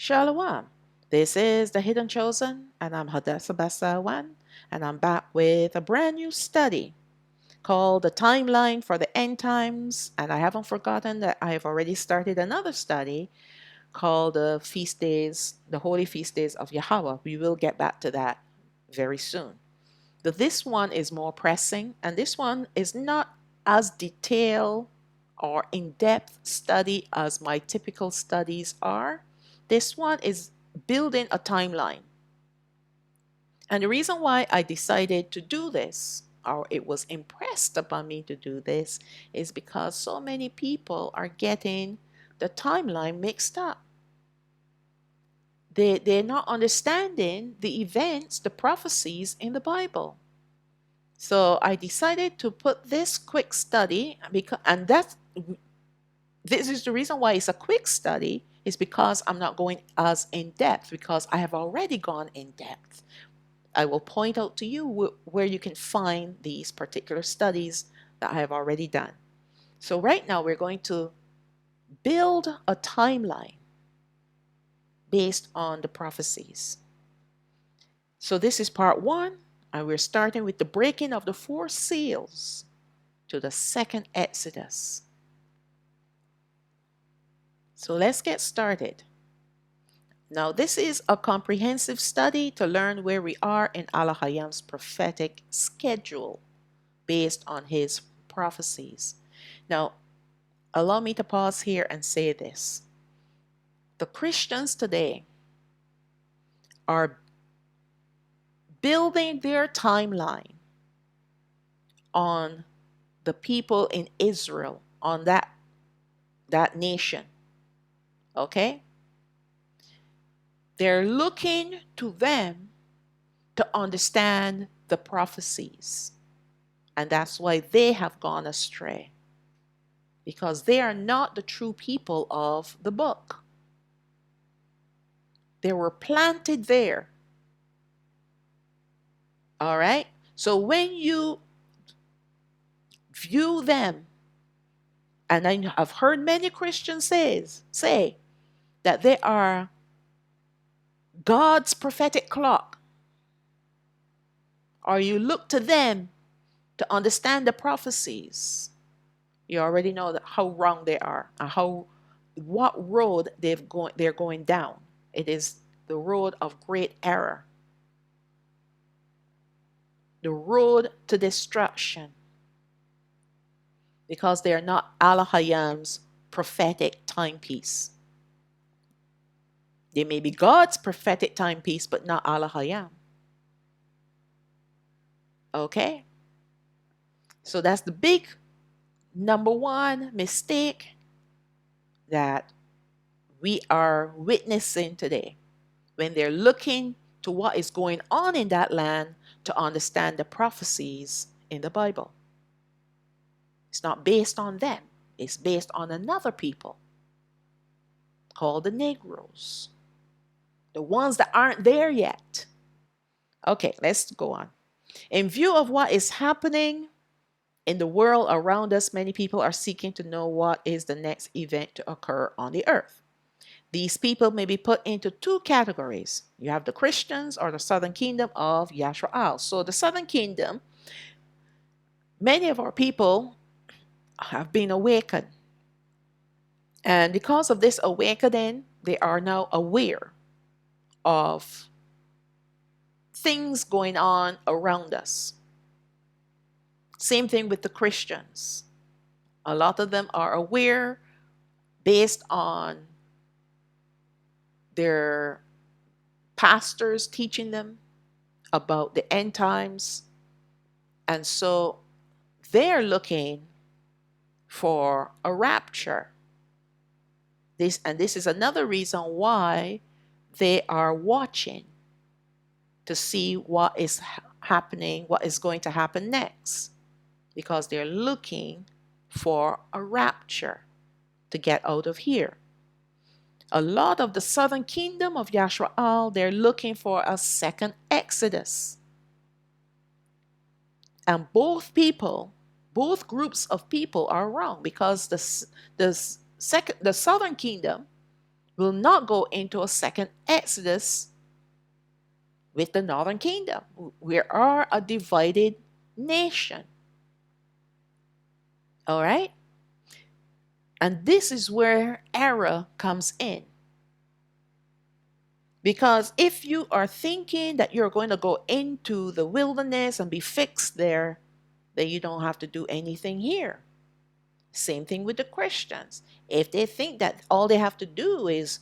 Shalawam. This is The Hidden Chosen, and I'm Hadassah Basawan, and I'm back with a brand new study called The Timeline for the End Times. And I haven't forgotten that I have already started another study called the Feast Days, the Holy Feast Days of Yahawah. We will get back to that very soon. But this one is more pressing, and this one is not as detailed or in-depth study as my typical studies are. This one is building a timeline. And the reason why I decided to do this, or it was impressed upon me to do this, is because so many people are getting the timeline mixed up. They're not understanding the events, the prophecies in the Bible. So I decided to put this quick study, this is the reason why it's a quick study, is because I'm not going as in depth, because I have already gone in depth. I will point out to you where you can find these particular studies that I have already done. So right now we're going to build a timeline based on the prophecies. So this is part 1, and we're starting with the breaking of the 4 seals to the second Exodus. So let's get started. Now, this is a comprehensive study to learn where we are in Allah-Hayam's prophetic schedule based on his prophecies. Now, allow me to pause here and say this. The Christians today are building their timeline on the people in Israel, on that nation. Okay? They're looking to them to understand the prophecies. And that's why they have gone astray. Because they are not the true people of the book. They were planted there. All right? So when you view them, and I've heard many Christians say that they are God's prophetic clock, or you look to them to understand the prophecies, you already know that how wrong they are and what road they're going down. It is the road of great error, the road to destruction, because they are not Allah-Hayam's prophetic timepiece. They may be God's prophetic timepiece, but not Allah-Hayam. Okay? So that's the big number 1 mistake that we are witnessing today when they're looking to what is going on in that land to understand the prophecies in the Bible. It's not based on them. It's based on another people called the Negroes, the ones that aren't there yet. Okay, let's go on. In view of what is happening in the world around us, many people are seeking to know what is the next event to occur on the earth. These people may be put into 2 categories. You have the Christians or the southern kingdom of Yahshua. So the southern kingdom, many of our people have been awakened. And because of this awakening, they are now aware of things going on around us. Same thing with the Christians. A lot of them are aware based on their pastors teaching them about the end times. And so they're looking for a rapture. This is another reason why they are watching to see what is happening, what is going to happen next. Because they're looking for a rapture to get out of here. A lot of the southern kingdom of Yahshua, they're looking for a second Exodus. And both groups of people are wrong, because the southern kingdom will not go into a second Exodus with the northern kingdom. We are a divided nation. All right? And this is where error comes in. Because if you are thinking that you're going to go into the wilderness and be fixed there, then you don't have to do anything here. Same thing with the Christians. If they think that all they have to do is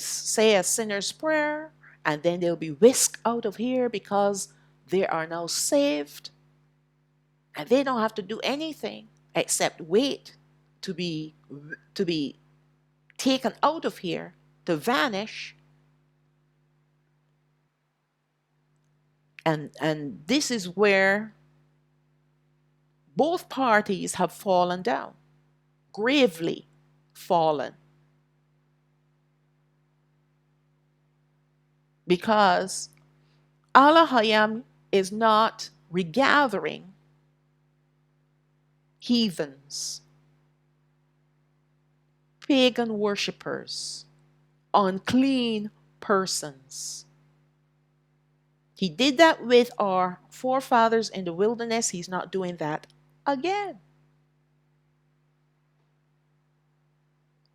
say a sinner's prayer and then they'll be whisked out of here because they are now saved and they don't have to do anything except wait to be to be taken out of here, to vanish. And this is where both parties have fallen down, gravely fallen, because Alahayam is not regathering heathens, pagan worshippers, unclean persons. He did that with our forefathers in the wilderness. He's not doing that again.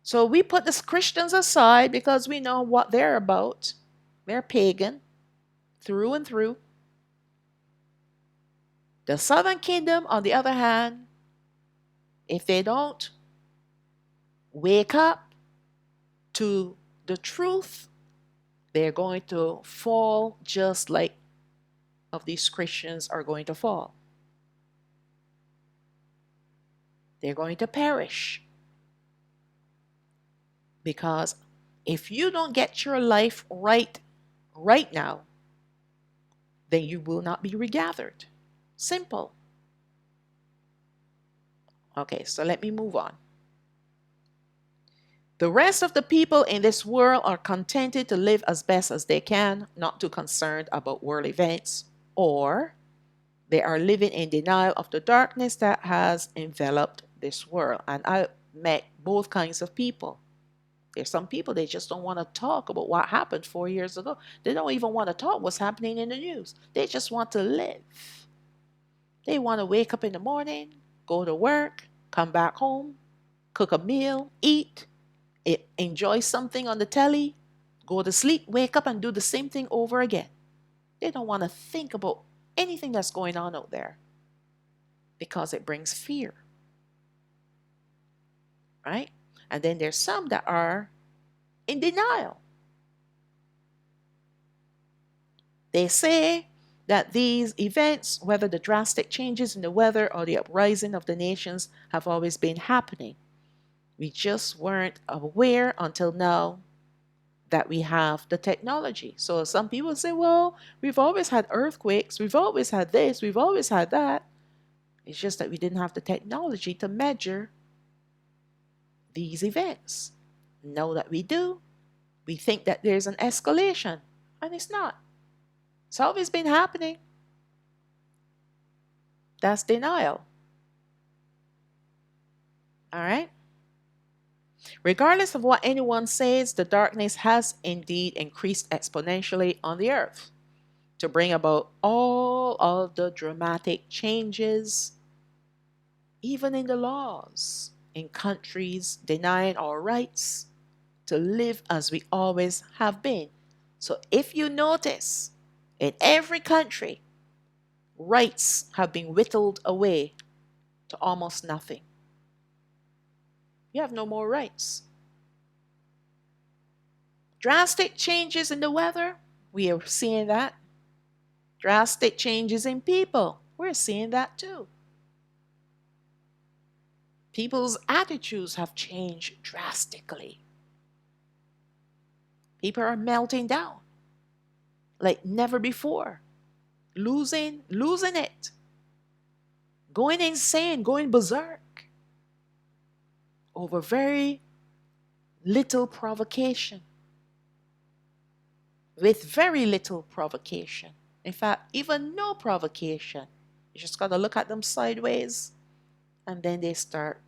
So we put the Christians aside because we know what they're about. They're pagan through and through. The southern kingdom, on the other hand, if they don't wake up to the truth, they're going to fall just like of these Christians are going to fall. They're going to perish. Because if you don't get your life right now, then you will not be regathered. Simple. Okay, so let me move on. The rest of the people in this world are contented to live as best as they can, not too concerned about world events, or they are living in denial of the darkness that has enveloped this world. And I met both kinds of people. There's some people, they just don't want to talk about what happened 4 years ago. They don't even want to talk what's happening in the news. They just want to live. They want to wake up in the morning, go to work, come back home, cook a meal, eat, enjoy something on the telly, go to sleep, wake up and do the same thing over again. They don't want to think about anything that's going on out there because it brings fear. Right? And then there's some that are in denial. They say that these events, whether the drastic changes in the weather or the uprising of the nations, have always been happening. We just weren't aware until now that we have the technology. So some people say, well, we've always had earthquakes, we've always had this, we've always had that. It's just that we didn't have the technology to measure these events. Now that we do, we think that there's an escalation, and it's not. It's always been happening. That's denial. All right? Regardless of what anyone says, the darkness has indeed increased exponentially on the earth to bring about all of the dramatic changes, even in the laws, in countries denying our rights to live as we always have been. So if you notice, in every country, rights have been whittled away to almost nothing. You have no more rights. Drastic changes in the weather, we are seeing that. Drastic changes in people, we're seeing that too. People's attitudes have changed drastically. People are melting down like never before, losing it, going insane, going berserk over very little provocation, with very little provocation. In fact, even no provocation. You just got to look at them sideways, and then they start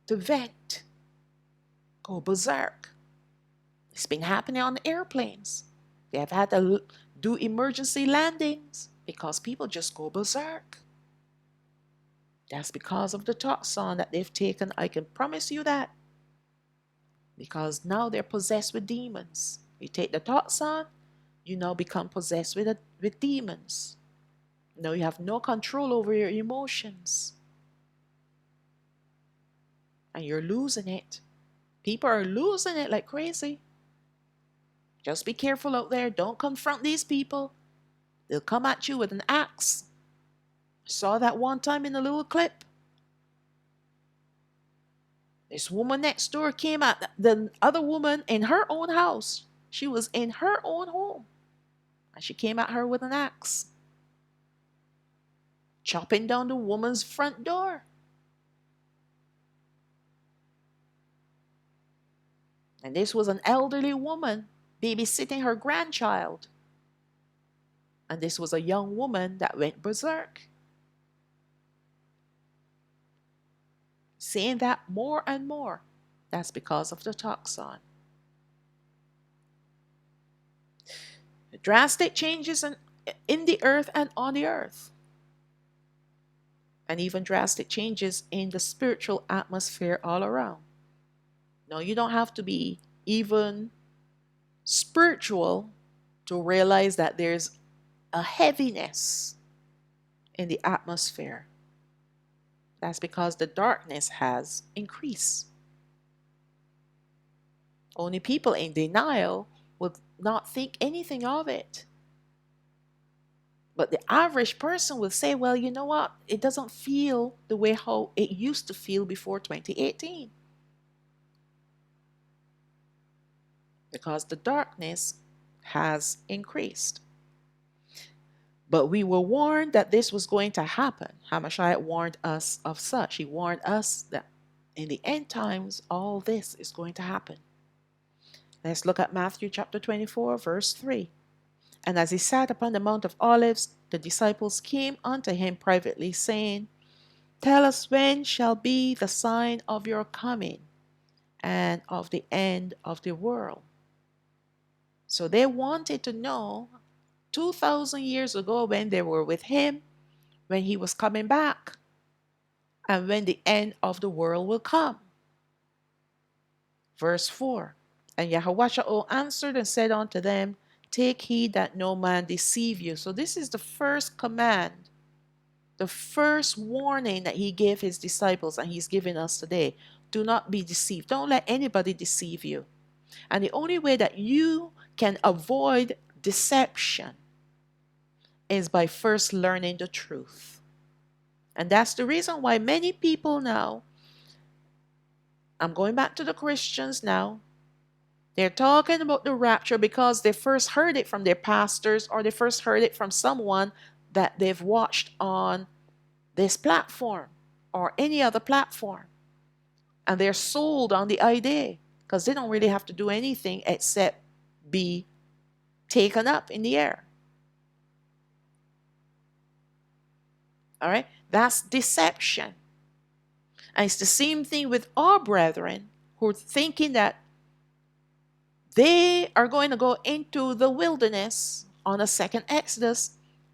to vent, go berserk. It's been happening on airplanes. They have had to do emergency landings because people just go berserk. That's because of the toxin that they've taken. I can promise you that. Because now they're possessed with demons. You take the toxin, you now become possessed with demons. Now you have no control over your emotions. And you're losing it. People are losing it like crazy. Just be careful out there. Don't confront these people. They'll come at you with an axe. I saw that one time in a little clip. This woman next door came at the other woman in her own house. She was in her own home. And she came at her with an axe, chopping down the woman's front door. And this was an elderly woman babysitting her grandchild. And this was a young woman that went berserk. Seeing that more and more, that's because of the toxin. Drastic changes in the earth and on the earth. And even drastic changes in the spiritual atmosphere all around. Now, you don't have to be even spiritual to realize that there's a heaviness in the atmosphere. That's because the darkness has increased. Only people in denial would not think anything of it. But the average person will say, well, you know what? It doesn't feel the way how it used to feel before 2018. Because the darkness has increased. But we were warned that this was going to happen. Hamashiach warned us of such. He warned us that in the end times, all this is going to happen. Let's look at Matthew chapter 24, verse 3. And as he sat upon the Mount of Olives, the disciples came unto him privately, saying, Tell us when shall be the sign of your coming and of the end of the world. So they wanted to know 2,000 years ago when they were with him, when he was coming back, and when the end of the world will come. Verse 4. And Yahawah answered and said unto them, Take heed that no man deceive you. So this is the first command, the first warning that he gave his disciples, and he's giving us today. Do not be deceived. Don't let anybody deceive you. And the only way that you can avoid deception is by first learning the truth. And that's the reason why many people now, I'm going back to the Christians now, they're talking about the rapture because they first heard it from their pastors, or they first heard it from someone that they've watched on this platform or any other platform. And they're sold on the idea because they don't really have to do anything except be taken up in the air. All right? That's deception. And it's the same thing with our brethren who are thinking that they are going to go into the wilderness on a second Exodus,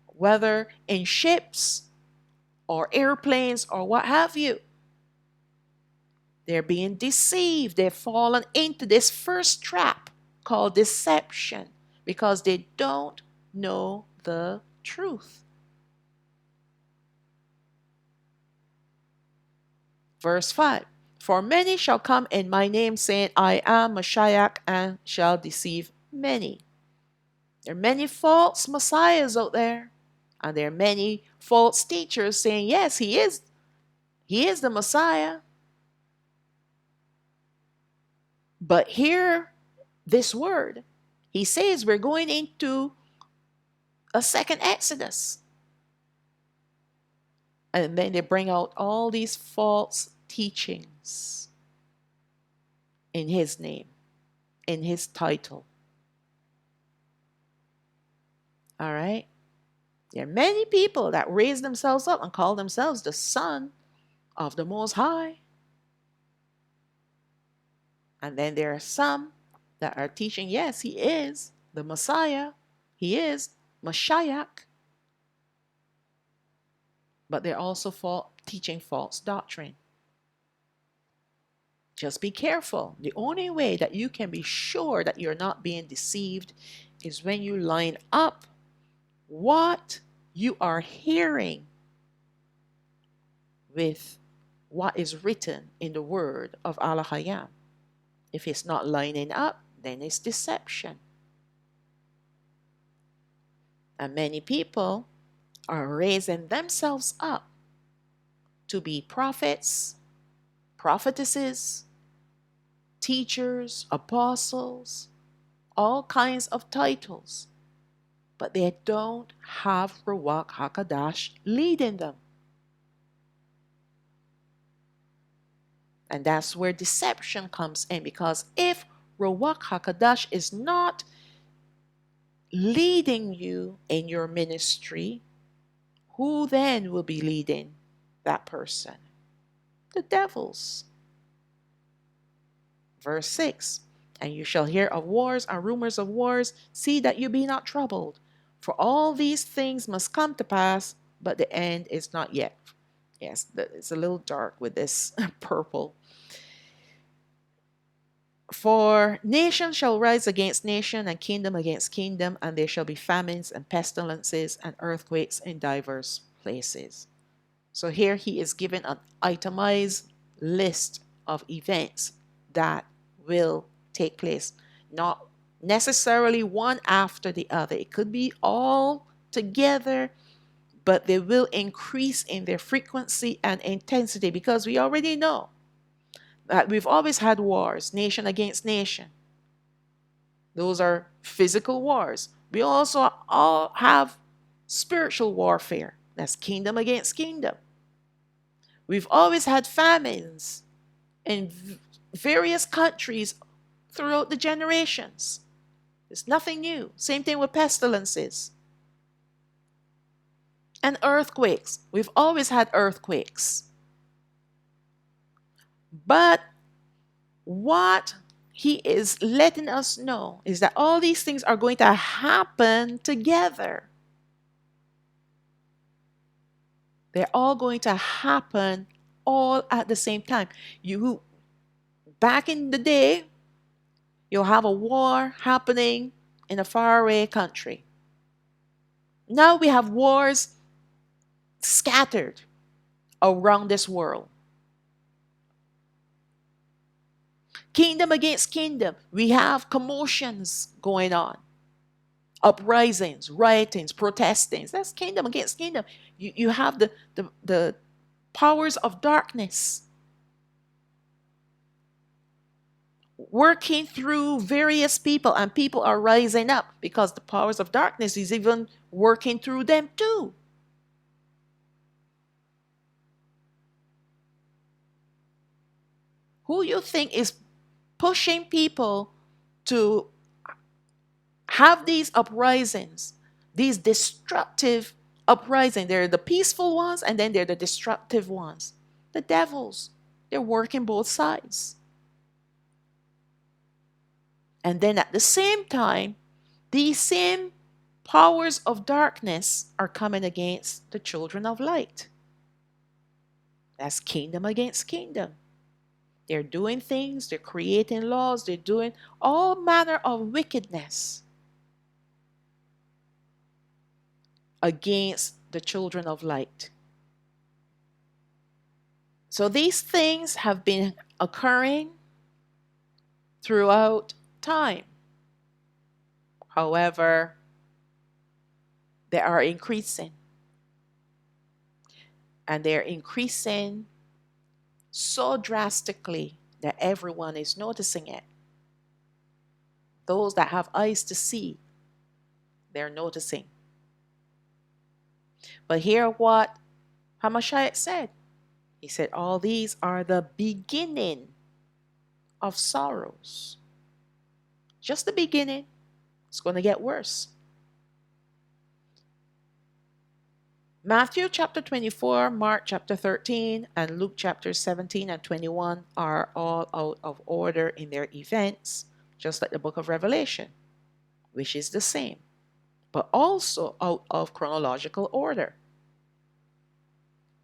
whether in ships or airplanes or what have you. They're being deceived. They've fallen into this first trap called deception because they don't know the truth. Verse 5. For many shall come in my name, saying, I am Mashiach, and shall deceive many. There are many false messiahs out there. And there are many false teachers saying, yes, he is the Messiah. But hear this word. He says we're going into a second Exodus. And then they bring out all these false teachings in his name, in his title. All right? There are many people that raise themselves up and call themselves the Son of the Most High. And then there are some that are teaching, yes, he is the Messiah, he is Mashiach, but they're also teaching false doctrine. Just be careful. The only way that you can be sure that you're not being deceived is when you line up what you are hearing with what is written in the word of Allah Hayam. If it's not lining up, then it's deception. And many people are raising themselves up to be prophets, prophetesses, teachers, apostles, all kinds of titles, but they don't have Ruach HaKodesh leading them. And that's where deception comes in, because if Ruach HaKodesh is not leading you in your ministry, who then will be leading that person? The devils. Verse 6, and you shall hear of wars and rumors of wars. See that you be not troubled, for all these things must come to pass, but the end is not yet. Yes, it's a little dark with this purple. For nation shall rise against nation, and kingdom against kingdom, and there shall be famines and pestilences and earthquakes in diverse places. So here he is given an itemized list of events that will take place, not necessarily one after the other. It could be all together, but they will increase in their frequency and intensity, because we already know that we've always had wars, nation against nation. Those are physical wars. We also all have spiritual warfare. That's kingdom against kingdom. We've always had famines in various countries throughout the generations. It's nothing new. Same thing with pestilences and earthquakes. We've always had earthquakes. But what he is letting us know is that all these things are going to happen together. They're all going to happen all at the same time. Back in the day, you'll have a war happening in a faraway country. Now we have wars scattered around this world. Kingdom against kingdom. We have commotions going on. Uprisings, riotings, protestings. That's kingdom against kingdom. You have the powers of darkness working through various people, and people are rising up because the powers of darkness is even working through them too. Who you think is pushing people to have these uprisings, these destructive uprisings? They're the peaceful ones, and then they're the destructive ones. The devils. They're working both sides. And then at the same time, these same powers of darkness are coming against the children of light. That's kingdom against kingdom. They're doing things, they're creating laws, they're doing all manner of wickedness against the children of light. So these things have been occurring throughout time. However, they are increasing. And they're increasing so drastically that everyone is noticing it. Those that have eyes to see, they're noticing. But hear what Hamashiach said. He said, all these are the beginning of sorrows. Just the beginning. It's going to get worse. Matthew chapter 24, Mark chapter 13, and Luke chapter 17 and 21 are all out of order in their events. just like the book of Revelation, which is the same, but also out of chronological order.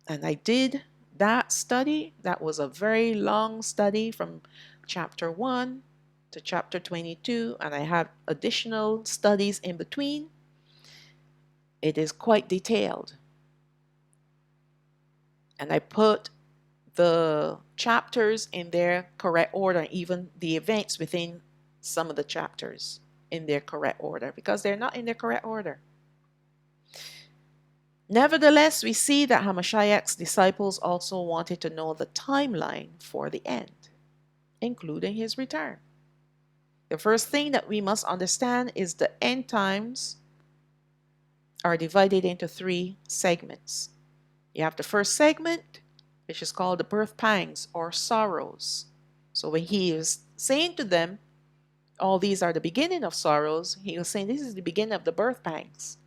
And I did that study. That was a very long study from chapter 1 to chapter 22, and I had additional studies in between. It is quite detailed. And I put the chapters in their correct order, even the events within some of the chapters in their correct order, because they're not in their correct order. Nevertheless, we see that Hamashiach's disciples also wanted to know the timeline for the end, including his return. The first thing that we must understand is the end times are divided into 3 segments. You have the first segment, which is called the birth pangs or sorrows. So when he is saying to them, all these are the beginning of sorrows, he was saying this is the beginning of the birth pangs.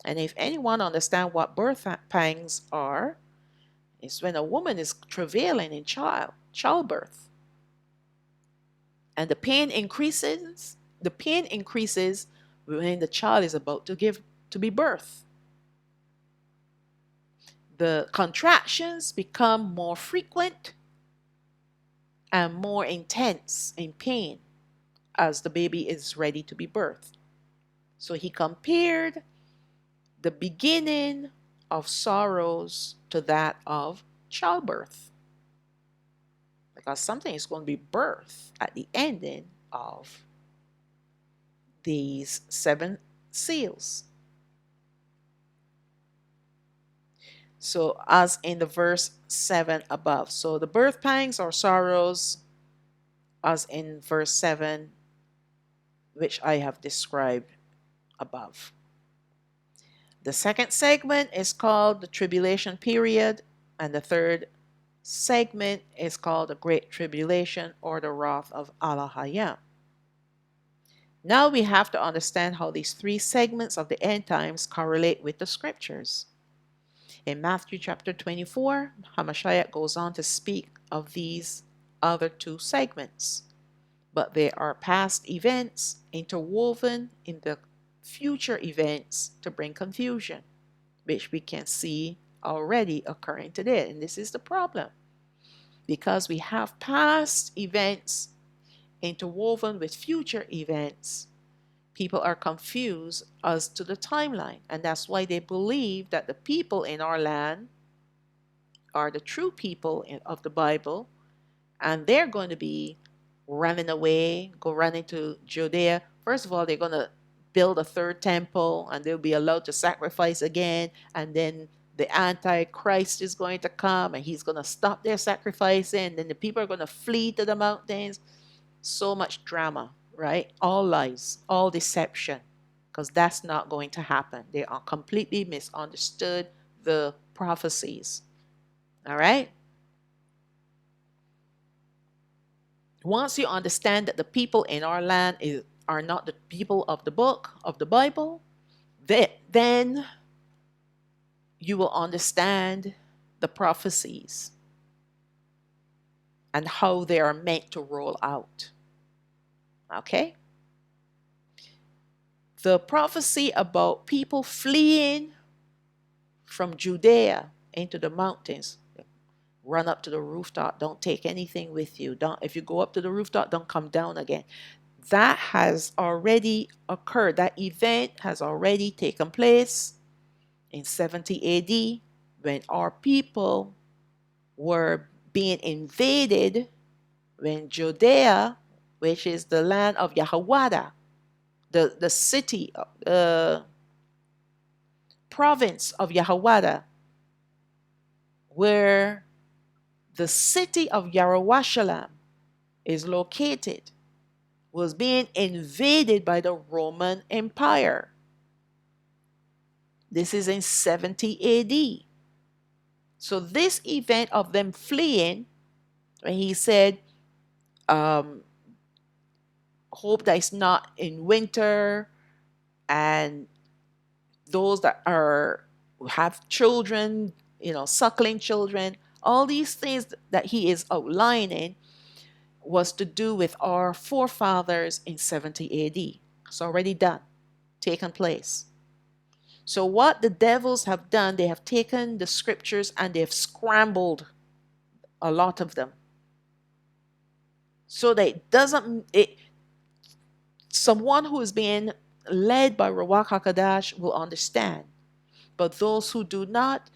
And if anyone understands what birth pangs are, it's when a woman is travailing in childbirth. And the pain increases when the child is about to be birthed. The contractions become more frequent and more intense in pain as the baby is ready to be birthed. So he compared the beginning of sorrows to that of childbirth, because something is going to be birthed at the ending of these 7 seals. So as in the verse 7 above. So the birth pangs or sorrows as in verse 7, which I have described above. The second segment is called the tribulation period, and the third segment is called the Great Tribulation or the wrath of Allah Hayam. Now we have to understand how these 3 segments of the end times correlate with the scriptures. In Matthew chapter 24, Hamashiach goes on to speak of these other 2 segments, but they are past events interwoven in the future events to bring confusion, which we can see already occurring today. And this is the problem, because we have past events interwoven with future events. People are confused as to the timeline, and that's why they believe that the people in our land are the true people of the Bible, and they're going to be running away, go running to Judea. First of all, they're going to build a 3rd temple, and they'll be allowed to sacrifice again, and then the Antichrist is going to come, and he's going to stop their sacrificing, and then the people are going to flee to the mountains. So much drama, right? All lies, all deception, because that's not going to happen. They are completely misunderstood the prophecies. All right? Once you understand that the people in our land are not the people of the book of the Bible, then you will understand the prophecies and how they are meant to roll out. Okay? The prophecy about people fleeing from Judea into the mountains. Run up to the rooftop. Don't take anything with you. If you go up to the rooftop, don't come down again. That has already occurred. That event has already taken place in 70 AD when our people were being invaded, when Judea, which is the land of Yahawah, the city, province of Yahawah, where the city of Jerusalem is located, was being invaded by the Roman Empire. This is in 70 AD. So this event of them fleeing, when he said, hope that it's not in winter, and those that have children, suckling children, all these things that he is outlining was to do with our forefathers in 70 AD. It's already done, taken place. So what the devils have done, they have taken the scriptures and they've scrambled a lot of them. So that someone who is being led by Ruach HaKodesh will understand. But those who do not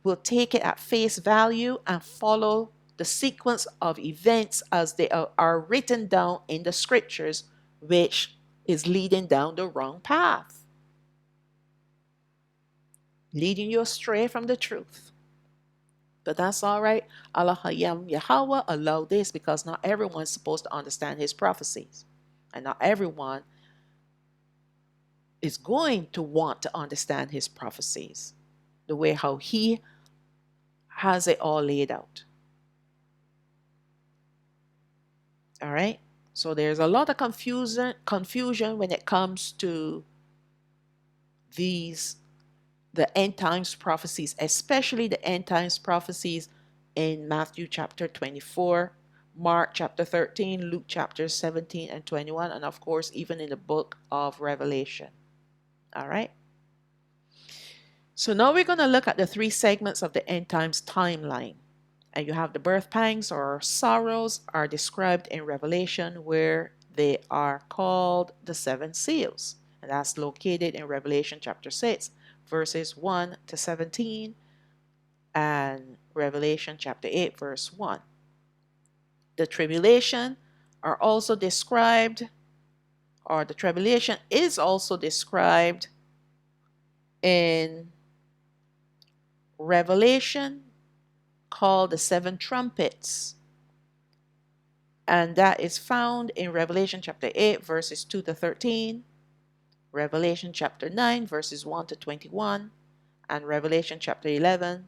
will take it at face value and follow the sequence of events as they are written down in the scriptures, which is leading down the wrong path, leading you astray from the truth. But that's all right. Allah Yahawah allowed this because not everyone's supposed to understand his prophecies. And not everyone is going to want to understand his prophecies the way how he has it all laid out. All right. So there's a lot of confusion when it comes to the end times prophecies, especially the end times prophecies in Matthew chapter 24, Mark chapter 13, Luke chapter 17 and 21, and of course, even in the book of Revelation. All right. So now we're going to look at the three segments of the end times timeline. And you have the birth pangs or sorrows are described in Revelation, where they are called the seven seals. And that's located in Revelation chapter 6, verses 1 to 17, and Revelation chapter 8, verse 1. The tribulation are also described, or the tribulation is also described in Revelation, called the seven trumpets. And that is found in Revelation chapter 8, verses 2 to 13, Revelation chapter 9, verses 1 to 21, and Revelation chapter 11,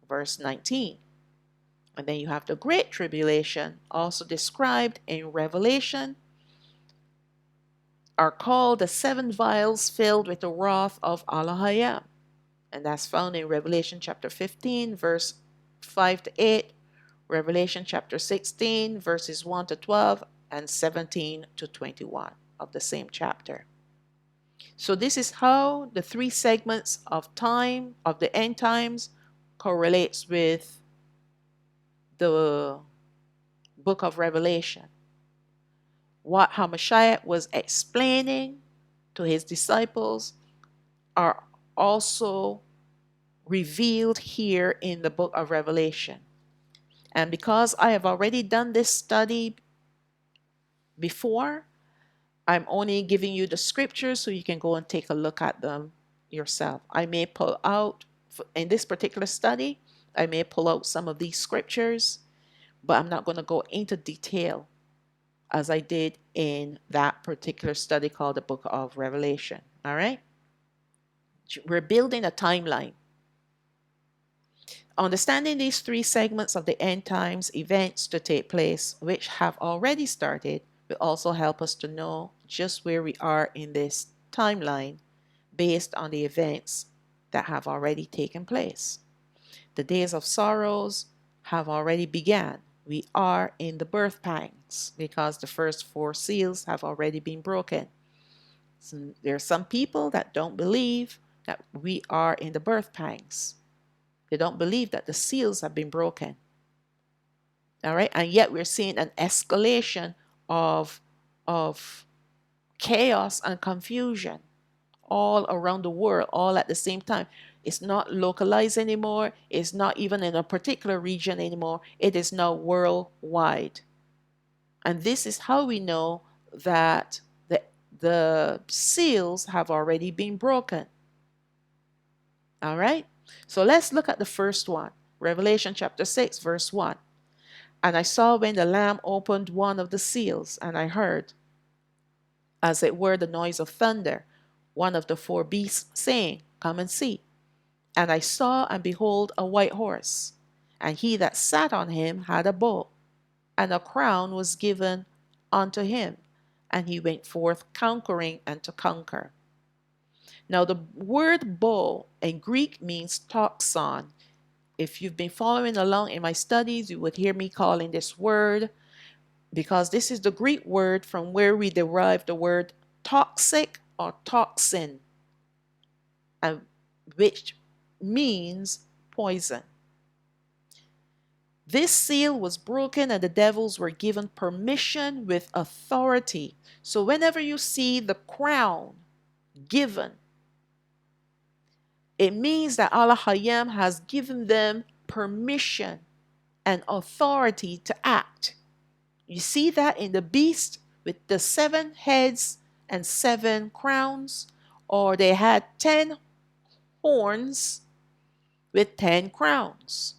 verse 19. And then you have the Great Tribulation, also described in Revelation, are called the seven vials filled with the wrath of Yahawah. And that's found in Revelation chapter 15, verse 5 to 8, Revelation chapter 16, verses 1 to 12, and 17 to 21 of the same chapter. So this is how the three segments of time of the end times correlates with the book of Revelation. What Hamashiach was explaining to his disciples are also revealed here in the book of Revelation. And because I have already done this study before, I'm only giving you the scriptures so you can go and take a look at them yourself. I may pull out, in this particular study, I may pull out some of these scriptures, but I'm not going to go into detail as I did in that particular study called the book of Revelation. All right? We're building a timeline. Understanding these three segments of the end times events to take place, which have already started, will also help us to know just where we are in this timeline based on the events that have already taken place. The days of sorrows have already begun. We are in the birth pangs because the first four seals have already been broken. So there are some people that don't believe that we are in the birth pangs. They don't believe that the seals have been broken. All right, and yet we're seeing an escalation of chaos and confusion all around the world, all at the same time. It's not localized anymore. It's not even in a particular region anymore. It is now worldwide. And this is how we know that the seals have already been broken. All right? So let's look at the first one. Revelation chapter 6, verse 1. And I saw when the Lamb opened one of the seals, and I heard, as it were, the noise of thunder, one of the four beasts saying, Come and see. And I saw, and behold, a white horse, and he that sat on him had a bow, and a crown was given unto him, and he went forth conquering and to conquer. Now the word bow in Greek means toxon. If you've been following along in my studies, you would hear me calling this word because this is the Greek word from where we derive the word toxic or toxin, and which means poison. This seal was broken and the devils were given permission with authority. So whenever you see the crown given, it means that Allah Hayam has given them permission and authority to act. You see that in the beast with the 7 heads and 7 crowns, or they had 10 horns with 10 crowns.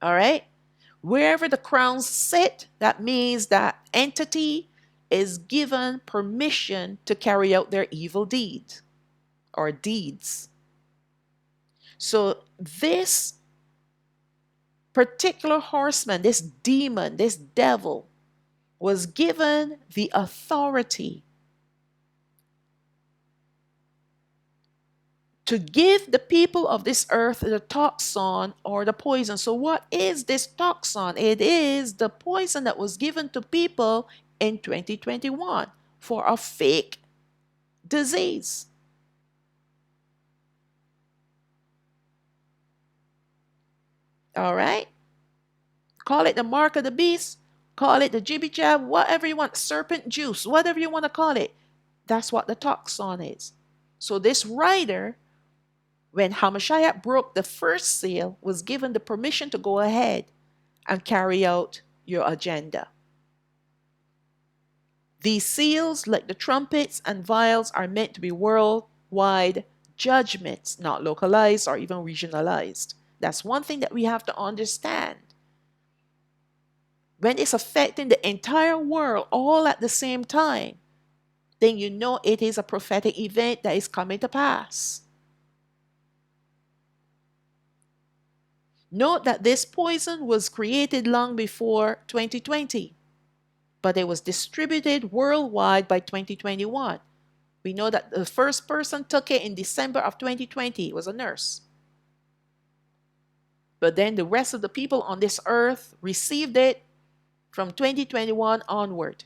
All right? Wherever the crowns sit, that means that entity is given permission to carry out their evil deed or deeds. So this particular horseman, this demon, this devil, was given the authority to give the people of this earth the toxin or the poison. So what is this toxin? It is the poison that was given to people in 2021 for a fake disease. All right? Call it the mark of the beast, call it the jibby jab, whatever you want, serpent juice, whatever you want to call it. That's what the toxin is. So this rider, when Hamashiach broke the first seal, was given the permission to go ahead and carry out your agenda. These seals, like the trumpets and vials, are meant to be worldwide judgments, not localized or even regionalized. That's one thing that we have to understand. When it's affecting the entire world all at the same time, then you know it is a prophetic event that is coming to pass. Note that this poison was created long before 2020, but it was distributed worldwide by 2021. We know that the first person took it in December of 2020. It was a nurse. But then the rest of the people on this earth received it from 2021 onward.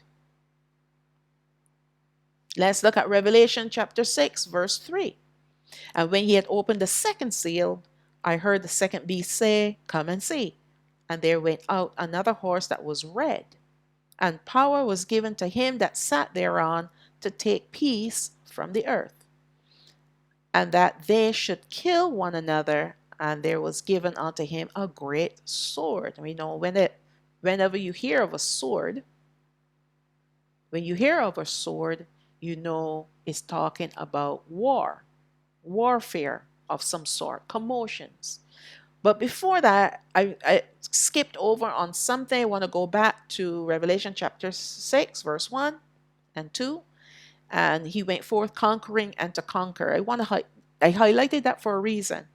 Let's look at Revelation chapter 6, verse 3. And when he had opened the second seal, I heard the second beast say, "Come and see." And there went out another horse that was red, and power was given to him that sat thereon to take peace from the earth, and that they should kill one another. And there was given unto him a great sword. And we know whenever you hear of a sword, when you hear of a sword, you know it's talking about warfare of some sort, commotions. But before that, I skipped over on something. I want to go back to Revelation chapter 6, verse 1 and 2. And he went forth conquering and to conquer. I highlighted that for a reason.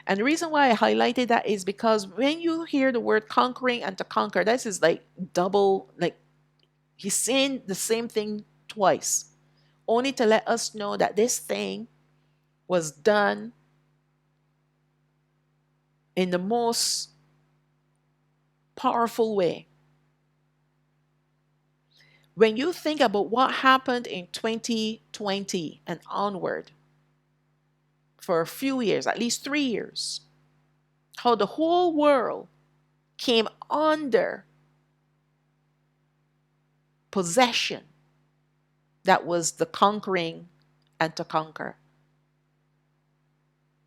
And the reason why I highlighted that is because when you hear the word conquering and to conquer, this is like double, like he's saying the same thing twice, only to let us know that this thing was done in the most powerful way. When you think about what happened in 2020 and onward, for a few years, at least 3 years, how the whole world came under possession, that was the conquering and to conquer.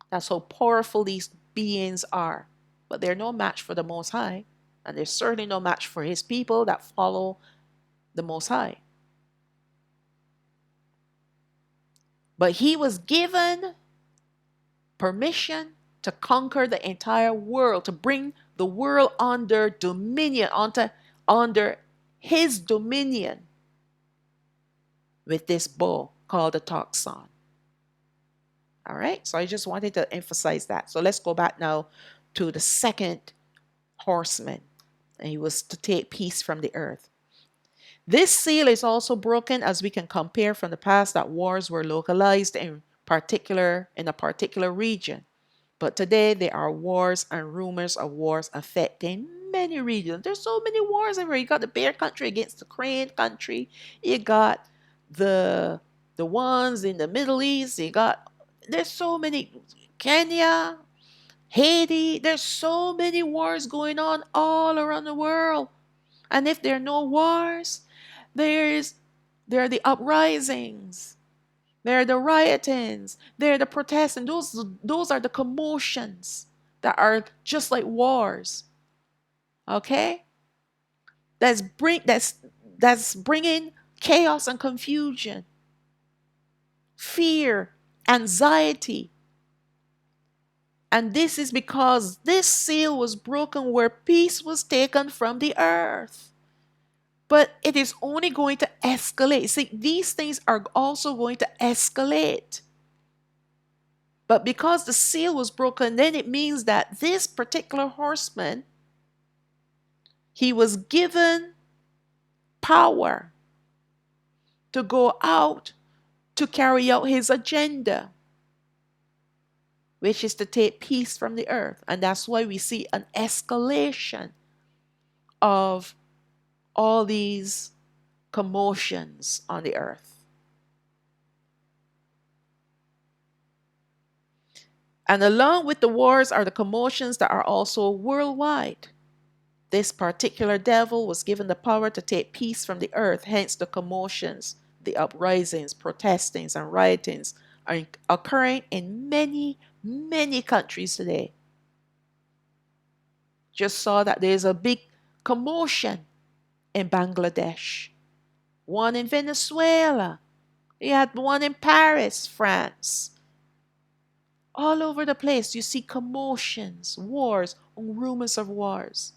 That's how powerful these beings are. But they're no match for the Most High. And they're certainly no match for his people that follow the Most High. But he was given permission to conquer the entire world, to bring the world under dominion, under his dominion with this bow called the toxin. All right, so I just wanted to emphasize that. So let's go back now to the second horseman, and he was to take peace from the earth. This seal is also broken, as we can compare from the past that wars were localized in a particular region. But today there are wars and rumors of wars affecting many regions. There's so many wars everywhere. You got the bear country against the crane country. You got the the ones in the Middle East. There's so many. Kenya, Haiti. There's so many wars going on all around the world. And if there are no wars, there's there are the uprisings. There are the riotings. There are the protests, and those are the commotions that are just like wars. Okay, that's bringing chaos and confusion, fear, anxiety, and this is because this seal was broken where peace was taken from the earth. But it is only going to escalate. See, these things are also going to escalate. But because the seal was broken, then it means that this particular horseman, he was given power to go out to carry out his agenda, which is to take peace from the earth. And that's why we see an escalation of all these commotions on the earth. And along with the wars are the commotions that are also worldwide. This particular devil was given the power to take peace from the earth, hence the commotions, the uprisings, protestings, and riotings are occurring in many, many countries today. Just saw that there's a big commotion in Bangladesh, one in Venezuela, you had one in Paris, France. All over the place, you see commotions, wars, rumors of wars.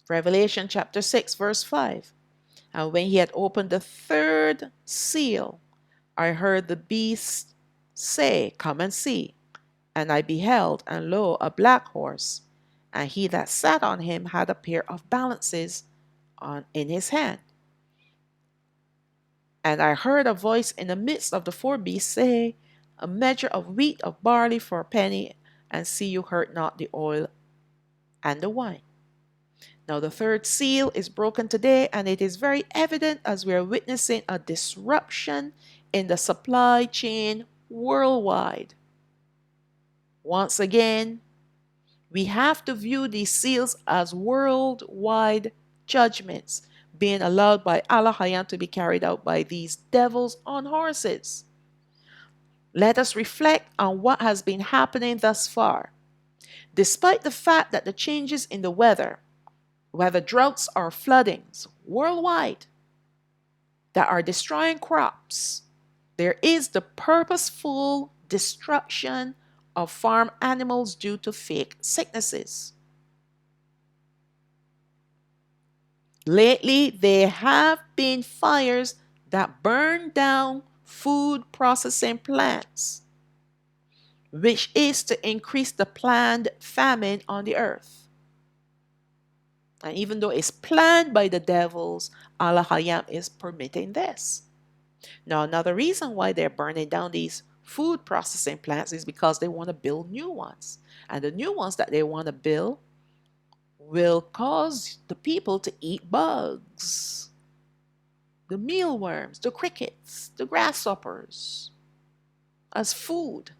Revelation chapter 6, verse 5. And when he had opened the third seal, I heard the beast say, Come and see. And I beheld, and lo, a black horse, and he that sat on him had a pair of balances in his hand. And I heard a voice in the midst of the four beasts say, A measure of wheat of barley for a penny, and see you hurt not the oil and the wine. Now the third seal is broken today, and it is very evident as we are witnessing a disruption in the supply chain worldwide. Once again, we have to view these seals as worldwide judgments being allowed by Allah to be carried out by these devils on horses. Let us reflect on what has been happening thus far. Despite the fact that the changes in the weather, whether droughts or floodings worldwide, that are destroying crops, there is the purposeful destruction of farm animals due to fake sicknesses. Lately, there have been fires that burn down food processing plants, which is to increase the planned famine on the earth. And even though it's planned by the devils, Allah is permitting this. Now, another reason why they're burning down these food processing plants is because they want to build new ones. And the new ones that they want to build will cause the people to eat bugs, the mealworms, the crickets, the grasshoppers as food.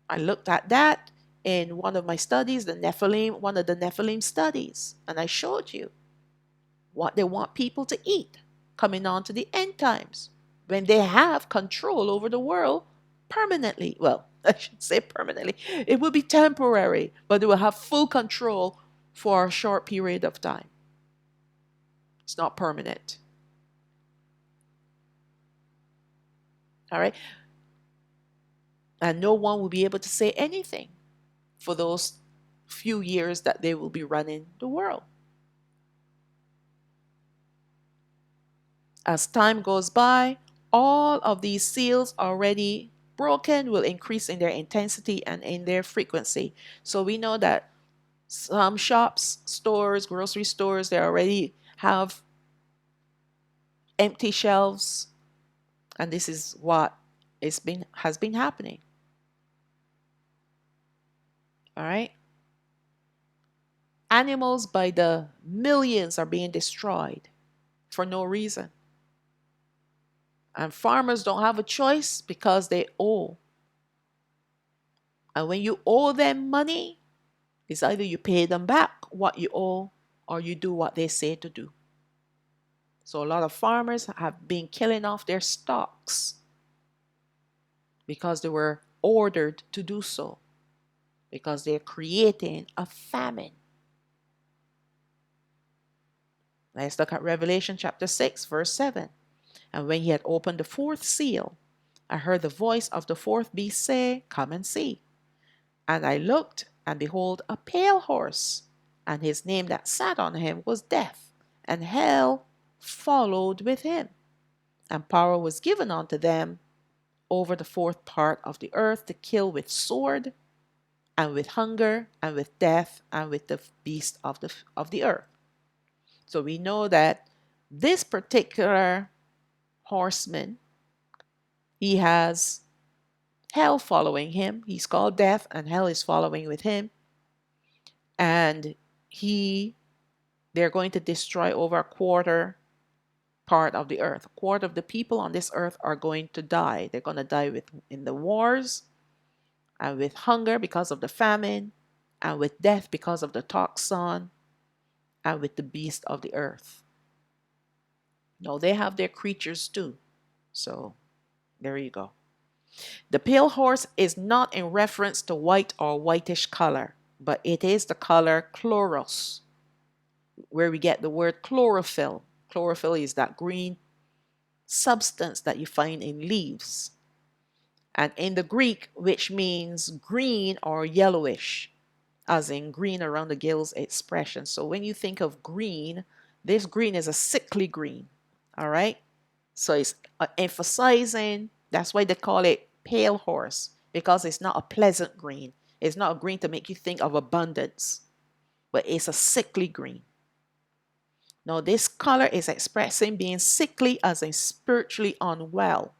I looked at that in one of my studies, one of the Nephilim studies, and I showed you what they want people to eat coming on to the end times when they have control over the world permanently. Well, I should say permanently. It will be temporary, but they will have full control for a short period of time. It's not permanent. All right? And no one will be able to say anything for those few years that they will be running the world. As time goes by, all of these seals already broken will increase in their intensity and in their frequency. So we know that some shops, stores, grocery stores, they already have empty shelves. And this is what has been happening. All right. Animals by the millions are being destroyed for no reason. And farmers don't have a choice because they owe. And when you owe them money, it's either you pay them back what you owe or you do what they say to do. So a lot of farmers have been killing off their stocks because they were ordered to do so, because they're creating a famine. Let's look at Revelation chapter 6, verse 7. And when he had opened the fourth seal, I heard the voice of the fourth beast say, "Come and see." And I looked, and behold, a pale horse, and his name that sat on him was Death, and hell followed with him. And power was given unto them over the fourth part of the earth to kill with sword, and with hunger, and with death, and with the beast of the earth. So we know that this particular horseman, he has hell following him. He's called Death, and hell is following with him. And they're going to destroy over a quarter part of the earth. A quarter of the people on this earth are going to die. They're going to die in the wars, and with hunger because of the famine, and with death because of the toxin, and with the beast of the earth. No, they have their creatures too. So there you go. The pale horse is not in reference to white or whitish color, but it is the color chloros, where we get the word chlorophyll. Chlorophyll is that green substance that you find in leaves. And in the Greek, which means green or yellowish, as in green around the gills expression. So when you think of green, this green is a sickly green. All right. So it's emphasizing, that's why they call it pale horse, because it's not a pleasant green. It's not a green to make you think of abundance, but it's a sickly green. Now, this color is expressing being sickly as in spiritually unwell.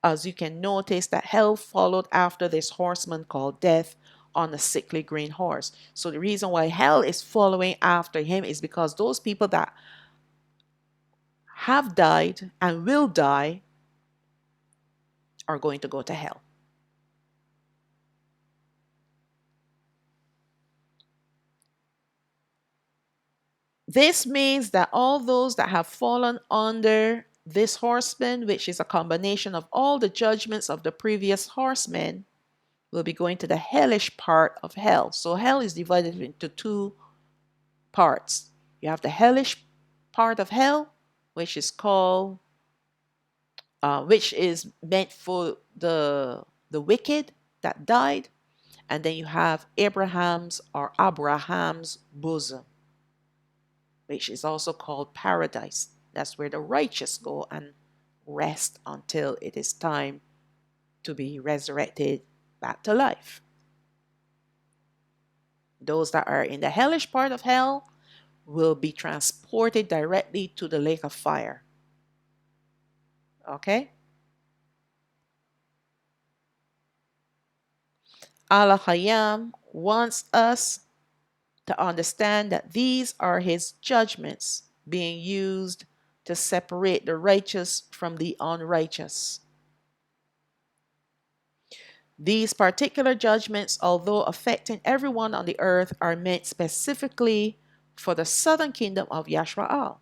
As you can notice that hell followed after this horseman called Death on a sickly green horse. So the reason why hell is following after him is because those people that have died and will die are going to go to hell. This means that all those that have fallen under this horseman, which is a combination of all the judgments of the previous horsemen, will be going to the hellish part of hell. So hell is divided into two parts. You have the hellish part of hell, which is called, which is meant for the wicked that died, and then you have Abraham's bosom, which is also called paradise. That's where the righteous go and rest until it is time to be resurrected back to life. Those that are in the hellish part of hell will be transported directly to the lake of fire. Okay? Al-Hayam wants us to understand that these are his judgments being used to separate the righteous from the unrighteous. These particular judgments, although affecting everyone on the earth, are meant specifically for the southern kingdom of Yashwa'al.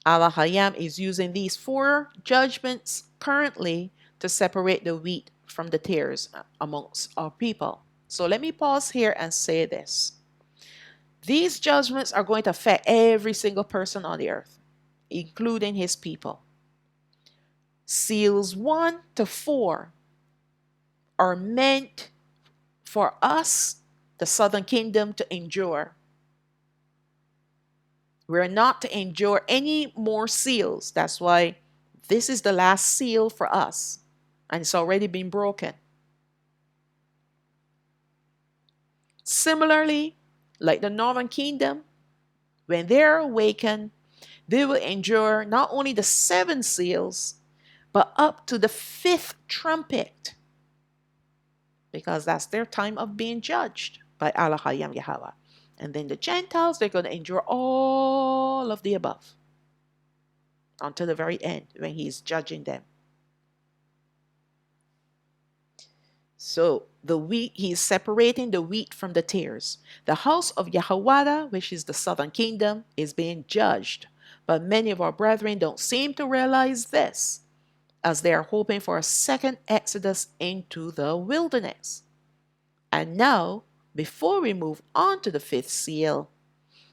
Allah-Hayam is using these four judgments currently to separate the wheat from the tares amongst our people. So let me pause here and say this. These judgments are going to affect every single person on the earth, including his people. Seals 1 to 4 are meant for us, the southern kingdom, to endure. We're not to endure any more seals. That's why this is the last seal for us, and it's already been broken. Similarly, like the northern kingdom, when they're awakened, They will endure not only the 7 seals, but up to the 5th trumpet, because that's their time of being judged by Allah Yahawah. And then the Gentiles, they're going to endure all of the above until the very end when he's judging them. So the wheat, he's separating the wheat from the tares. The house of Yahawah, which is the southern kingdom, is being judged. But many of our brethren don't seem to realize this, as they are hoping for a second exodus into the wilderness. And now, before we move on to the 5th seal,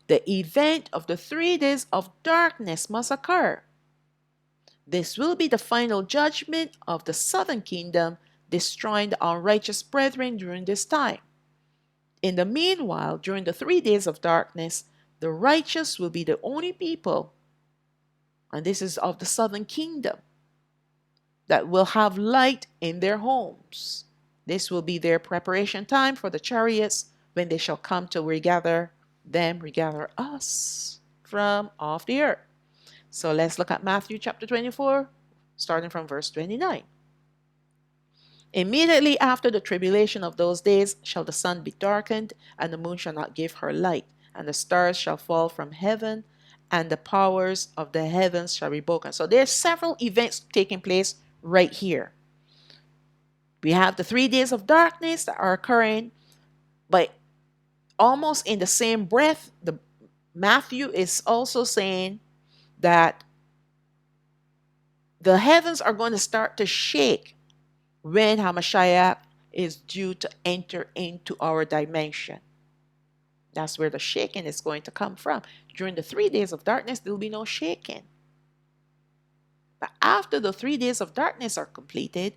the event of the 3 days of darkness must occur. This will be the final judgment of the southern kingdom, destroying the unrighteous brethren during this time. In the meanwhile, during the 3 days of darkness, the righteous will be the only people, and this is of the southern kingdom, that will have light in their homes. This will be their preparation time for the chariots, when they shall come to regather us from off the earth. So let's look at Matthew chapter 24, starting from verse 29. Immediately after the tribulation of those days shall the sun be darkened, and the moon shall not give her light, and the stars shall fall from heaven, and the powers of the heavens shall be broken. So there's several events taking place right here. We have the 3 days of darkness that are occurring, but almost in the same breath, Matthew is also saying that the heavens are going to start to shake when Hamashiach is due to enter into our dimension. That's where the shaking is going to come from. During the 3 days of darkness, there will be no shaking. But after the 3 days of darkness are completed,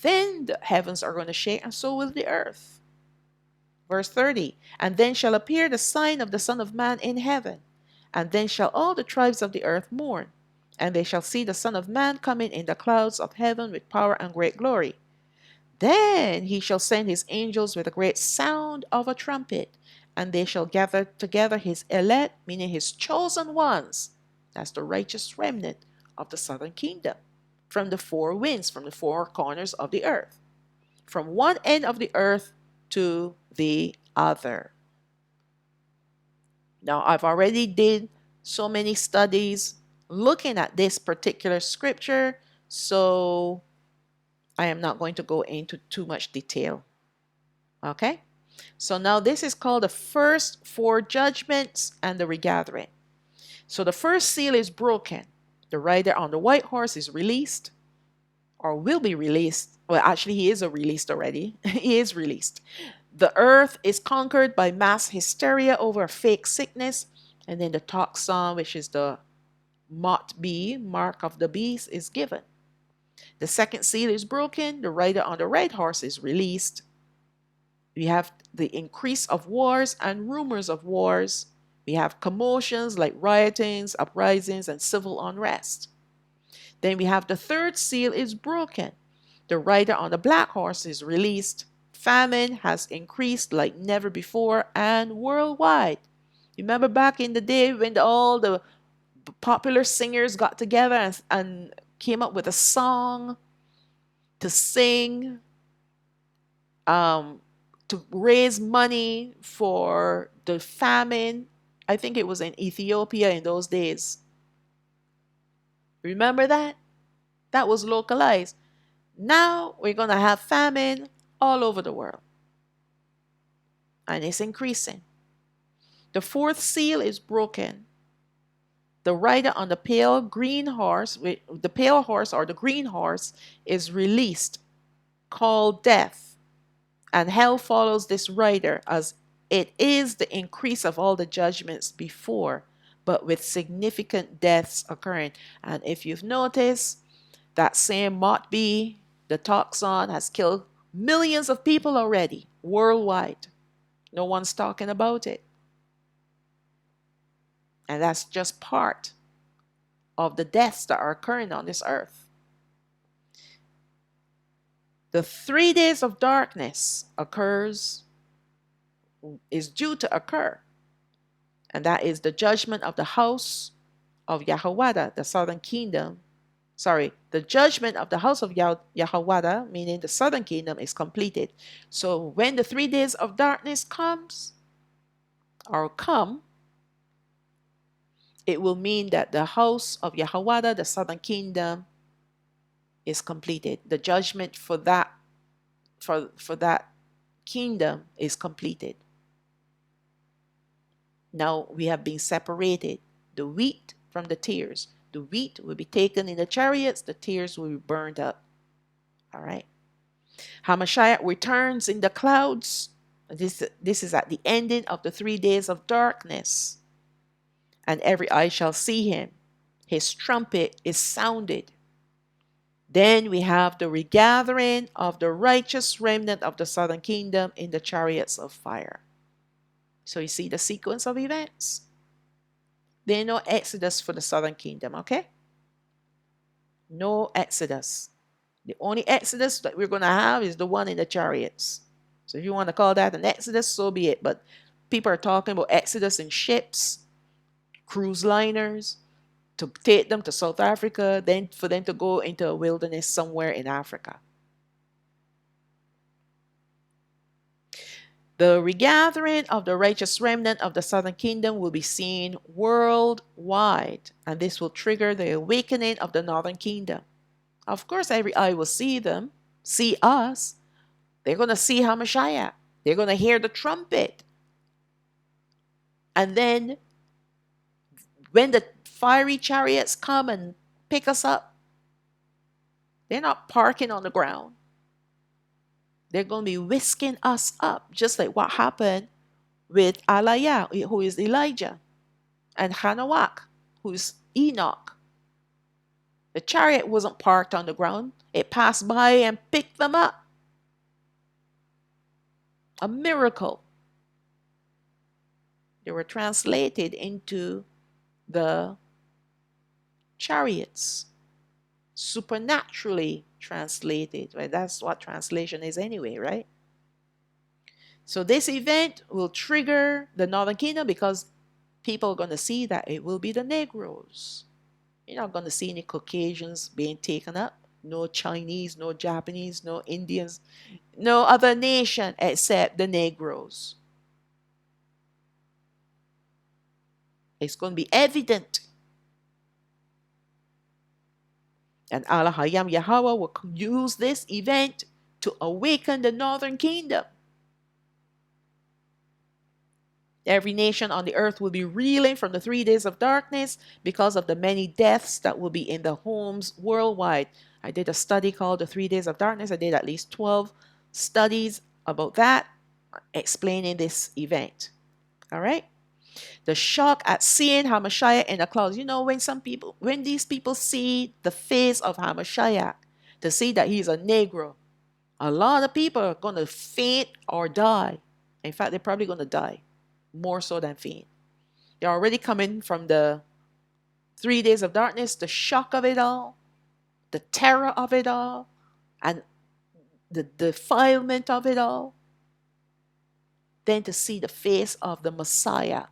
then the heavens are going to shake, and so will the earth. Verse 30, and then shall appear the sign of the Son of Man in heaven, and then shall all the tribes of the earth mourn, and they shall see the Son of Man coming in the clouds of heaven with power and great glory. Then he shall send his angels with a great sound of a trumpet, and they shall gather together his elect, meaning his chosen ones. That's the righteous remnant of the southern kingdom, from the 4 winds, from the 4 corners of the earth, from one end of the earth to the other. Now, I've already did so many studies looking at this particular scripture, so I am not going to go into too much detail. Okay? So now this is called the first 4 judgments and the regathering. So the first seal is broken. The rider on the white horse is released, or will be released. Well, actually, he is released already. He is released. The earth is conquered by mass hysteria over a fake sickness. And then the toxon, which is the mot B, mark of the beast, is given. The second seal is broken. The rider on the red horse is released. We have the increase of wars and rumors of wars. We have commotions like riotings, uprisings, and civil unrest. Then we have the third seal is broken. The rider on the black horse is released. Famine has increased like never before and worldwide. Remember back in the day when all the popular singers got together and came up with a song to sing, to raise money for the famine. I think it was in Ethiopia in those days. Remember that? That was localized. Now we're going to have famine all over the world. And it's increasing. The fourth seal is broken. The rider on the pale green horse, the pale horse or the green horse, is released, called death. And hell follows this rider, as it is the increase of all the judgments before, but with significant deaths occurring. And if you've noticed, that same Mot B, the toxon, has killed millions of people already worldwide. No one's talking about it. And that's just part of the deaths that are occurring on this earth. The 3 days of darkness is due to occur. And that is the judgment of the house of Yahawah, the southern kingdom, the judgment of the house of Yahawah, meaning the southern kingdom, is completed. So when the 3 days of darkness come, it will mean that the house of Yahawah, the southern kingdom, is completed. The judgment for that kingdom is completed. Now we have been separated, the wheat from the tares. The wheat will be taken in the chariots, the tares will be burned up. All right. Hamashiach returns in the clouds. This is at the ending of the 3 days of darkness. And every eye shall see him. His trumpet is sounded. Then we have the regathering of the righteous remnant of the southern kingdom in the chariots of fire. So you see the sequence of events. There is no exodus for the southern kingdom, okay? No exodus. The only exodus that we're going to have is the one in the chariots. So if you want to call that an exodus, so be it. But people are talking about exodus in ships, cruise liners, to take them to South Africa, then for them to go into a wilderness somewhere in Africa. The regathering of the righteous remnant of the southern kingdom will be seen worldwide, and this will trigger the awakening of the northern kingdom. Of course, every eye will see them, see us. They're going to see Hamashiach. They're going to hear the trumpet. And then when the fiery chariots come and pick us up, they're not parking on the ground. They're going to be whisking us up, just like what happened with Aliyah, who is Elijah, and Hanawak, who is Enoch. The chariot wasn't parked on the ground. It passed by and picked them up. A miracle. They were translated into the chariots. Supernaturally translated. Well, that's what translation is anyway, right? So this event will trigger the northern kingdom because people are going to see that it will be the Negroes. You're not going to see any Caucasians being taken up. No Chinese, no Japanese, no Indians, no other nation except the Negroes. It's going to be evident. And Allah Hayam Yahawah will use this event to awaken the northern kingdom. Every nation on the earth will be reeling from the 3 days of darkness because of the many deaths that will be in the homes worldwide. I did a study called The 3 Days of Darkness. I did at least 12 studies about that, explaining this event. All right? The shock at seeing Hamashiach in the clouds. You know, when these people see the face of Hamashiach, to see that he's a Negro, a lot of people are going to faint or die. In fact, they're probably going to die, more so than faint. They're already coming from the 3 days of darkness, the shock of it all, the terror of it all, and the defilement of it all. Then to see the face of the Messiah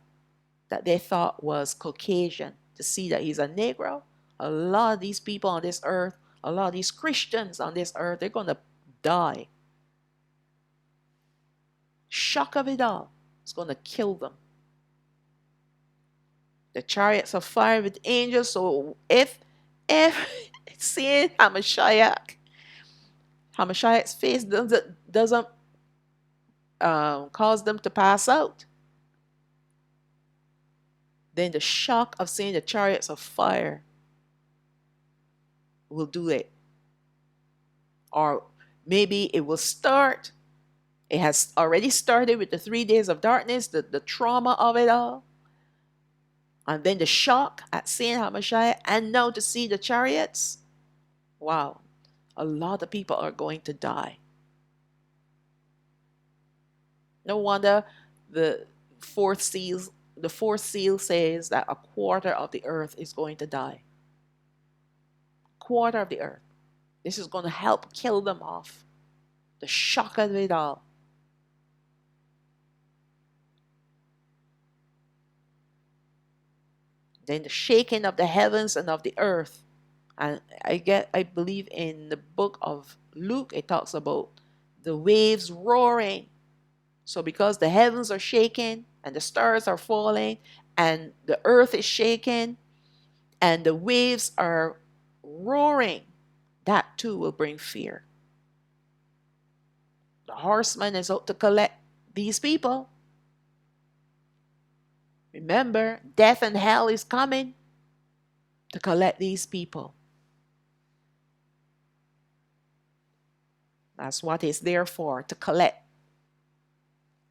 that they thought was Caucasian, to see that he's a Negro. A lot of these people on this earth, a lot of these Christians on this earth, they're going to die. Shock of it all. It's going to kill them. The chariots of fire with angels. So if seeing Hamashiach's face doesn't cause them to pass out, then the shock of seeing the chariots of fire will do it. Or maybe it will start. It has already started with the 3 days of darkness, the trauma of it all. And then the shock at seeing Hamashiach, and now to see the chariots. Wow. A lot of people are going to die. No wonder the fourth seal says that a quarter of the earth is going to die. Quarter of the earth. This is going to help kill them off. The shock of it all. Then the shaking of the heavens and of the earth. And I believe in the book of Luke, it talks about the waves roaring. So because the heavens are shaking and the stars are falling and the earth is shaking and the waves are roaring, that too will bring fear. The horseman is out to collect these people. Remember, death and hell is coming to collect these people. That's what it's there for, to collect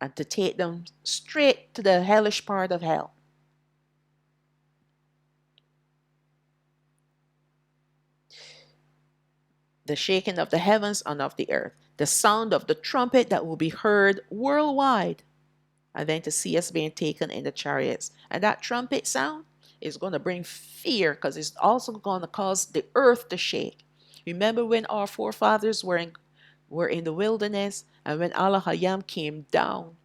and to take them straight to the hellish part of hell. The shaking of the heavens and of the earth, the sound of the trumpet that will be heard worldwide, and then to see us being taken in the chariots. And that trumpet sound is going to bring fear because it's also going to cause the earth to shake. Remember when our forefathers were in the wilderness and when Allahayam came down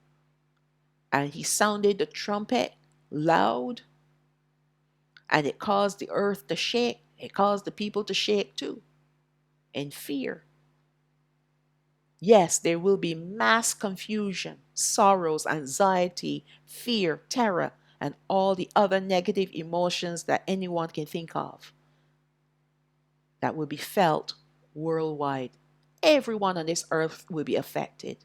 and he sounded the trumpet loud and it caused the earth to shake. It caused the people to shake too in fear. Yes, there will be mass confusion, sorrows, anxiety, fear, terror, and all the other negative emotions that anyone can think of that will be felt worldwide. Everyone on this earth will be affected.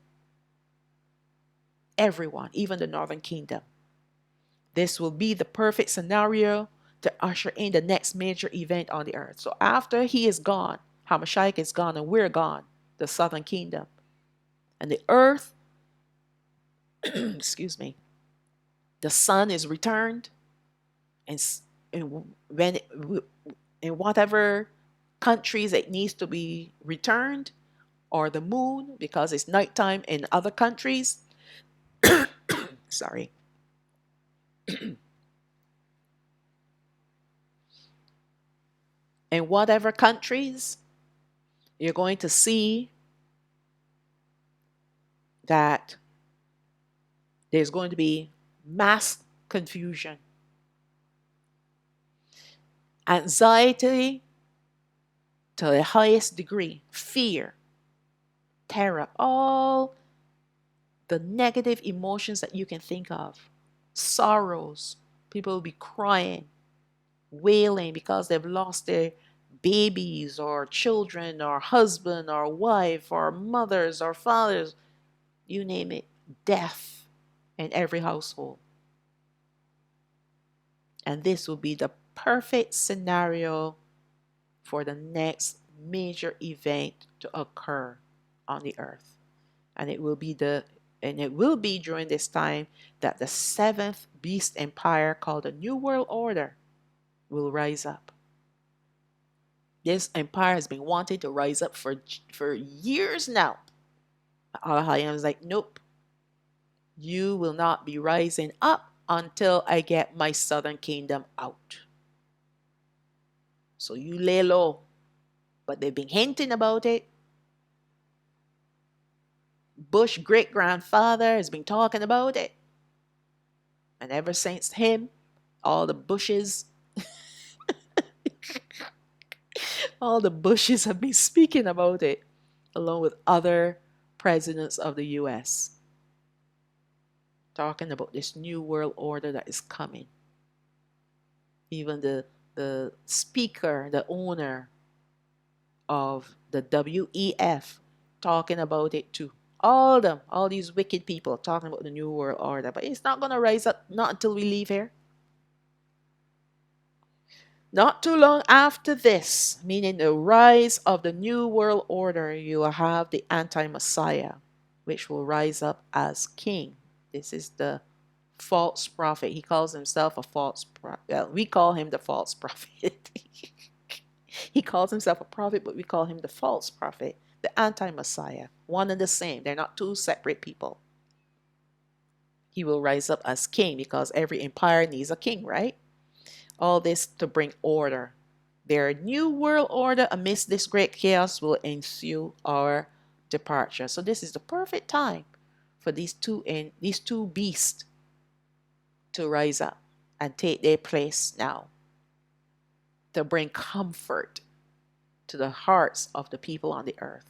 Everyone, even the northern kingdom. This will be the perfect scenario to usher in the next major event on the earth. So after he is gone, Hamashiach is gone and we're gone, the southern kingdom. And the earth, excuse me, the sun is returned, and when in whatever countries it needs to be returned, or the moon because it's nighttime in other countries. Sorry. In whatever countries, you're going to see that there's going to be mass confusion, anxiety to the highest degree, fear, terror, all the negative emotions that you can think of, sorrows. People will be crying, wailing because they've lost their babies or children or husband or wife or mothers or fathers, you name it, death in every household. And this will be the perfect scenario for the next major event to occur on the earth. And it will be during this time that the seventh beast empire called the New World Order will rise up. This empire has been wanting to rise up for years now. Al-Hayam is like, nope, you will not be rising up until I get my southern kingdom out. So you lay low. But they've been hinting about it. Bush great-grandfather has been talking about it. And ever since him, all the Bushes, all the Bushes have been speaking about it, along with other presidents of the US, talking about this new world order that is coming. Even the speaker, the owner of the WEF, talking about it too. All them, all these wicked people talking about the new world order. But it's not going to rise up, not until we leave here. Not too long after this, meaning the rise of the new world order, you will have the anti-Messiah, which will rise up as king. This is the false prophet. He calls himself a false prophet. Well, we call him the false prophet. He calls himself a prophet, but we call him the false prophet, the anti-Messiah. One and the same. They're not two separate people. He will rise up as king because every empire needs a king, right? All this to bring order. Their new world order amidst this great chaos will ensue our departure. So this is the perfect time for these two beasts to rise up and take their place now to bring comfort to the hearts of the people on the earth.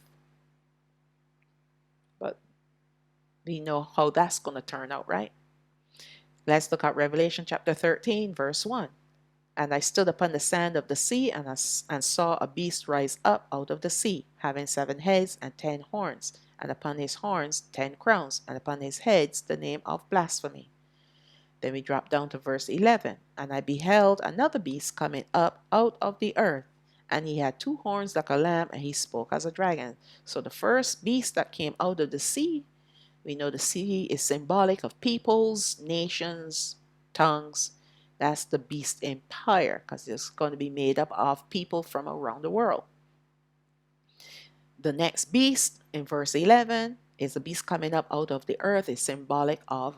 But we know how that's going to turn out, right? Let's look at Revelation chapter 13, verse 1. And I stood upon the sand of the sea, and saw a beast rise up out of the sea, having 7 heads and 10 horns, and upon his horns 10 crowns, and upon his heads the name of blasphemy. Then we drop down to verse 11. And I beheld another beast coming up out of the earth, and he had 2 horns like a lamb, and he spoke as a dragon. So the first beast that came out of the sea, we know the sea is symbolic of peoples, nations, tongues. That's the beast empire, because it's going to be made up of people from around the world. The next beast in verse 11 is the beast coming up out of the earth, is symbolic of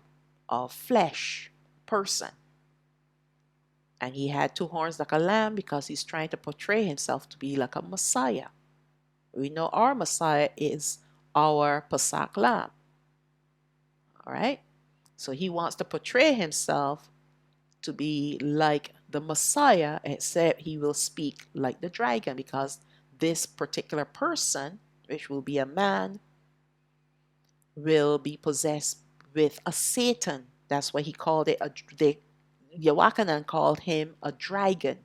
flesh, person. And he had 2 horns like a lamb, because he's trying to portray himself to be like a Messiah. We know our Messiah is our Pesach lamb. All right? So he wants to portray himself to be like the Messiah, except he will speak like the dragon, because this particular person, which will be a man, will be possessed with a Satan. That's why he called it Yahawah called him a dragon.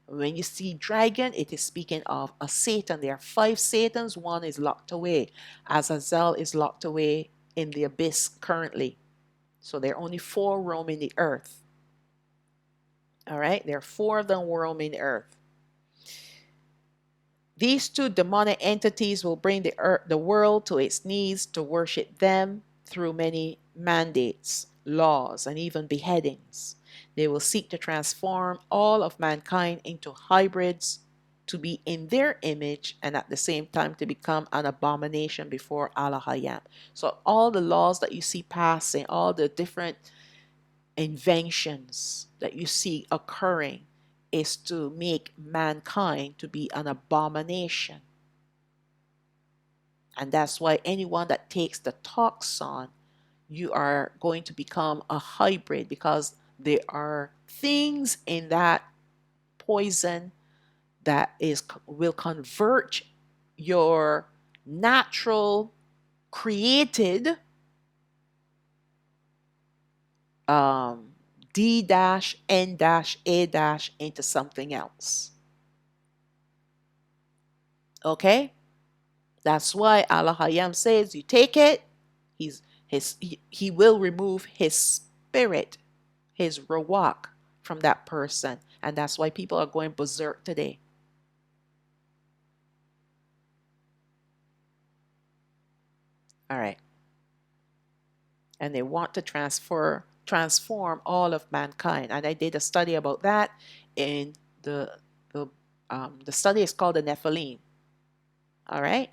When you see dragon, it is speaking of a Satan. There are 5 Satans. One is locked away. Azazel is locked away in the abyss currently. So there are only 4 roaming the earth. All right, there are 4 of them roaming the earth. These 2 demonic entities will bring the world to its knees to worship them through many mandates, laws, and even beheadings. They will seek to transform all of mankind into hybrids, to be in their image, and at the same time to become an abomination before Yahawah. So all the laws that you see passing, all the different inventions that you see occurring, is to make mankind to be an abomination. And that's why anyone that takes the toxin, you are going to become a hybrid, because there are things in that poison that will convert your natural created D-N-A- into something else. Okay? That's why Yahawah says you take it, he will remove his spirit, his rawak from that person. And that's why people are going berserk today. All right. And they want to transform all of mankind. And I did a study about that in the study is called the Nephilim. All right.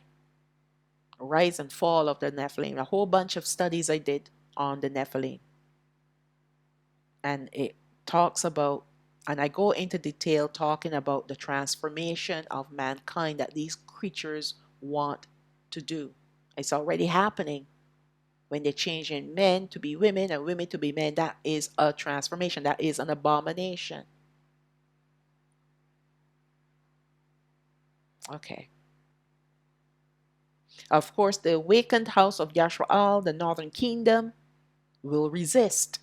Rise and fall of the Nephilim. A whole bunch of studies I did on the Nephilim. And it talks about, and I go into detail talking about the transformation of mankind that these creatures want to do. It's already happening. When they're changing men to be women and women to be men, that is a transformation. That is an abomination. Okay. Of course, the awakened house of Yahshua, the northern kingdom, will resist,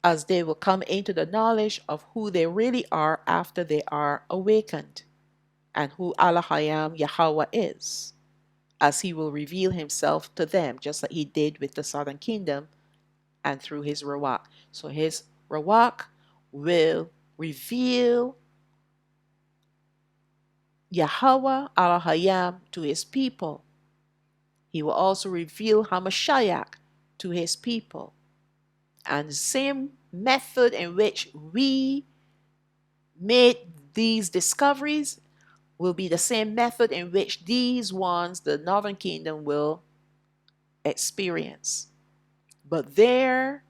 as they will come into the knowledge of who they really are after they are awakened, and who Yahawah is, as he will reveal himself to them, just like he did with the southern kingdom and through his rawak. So his rawak will reveal Yahawah to his people. He will also reveal Hamashiach to his people. And the same method in which we made these discoveries will be the same method in which these ones, the northern kingdom, will experience. But their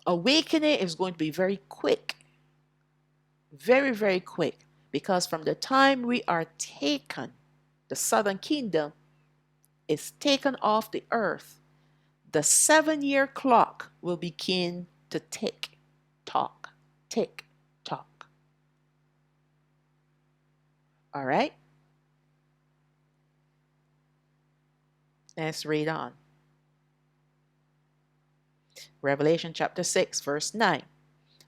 awakening is going to be very quick. Very, very quick. Because from the time we are taken, the southern kingdom is taken off the earth, the 7-year clock will begin to tick tock, tick tock. All right? Let's read on. Revelation chapter 6, verse 9.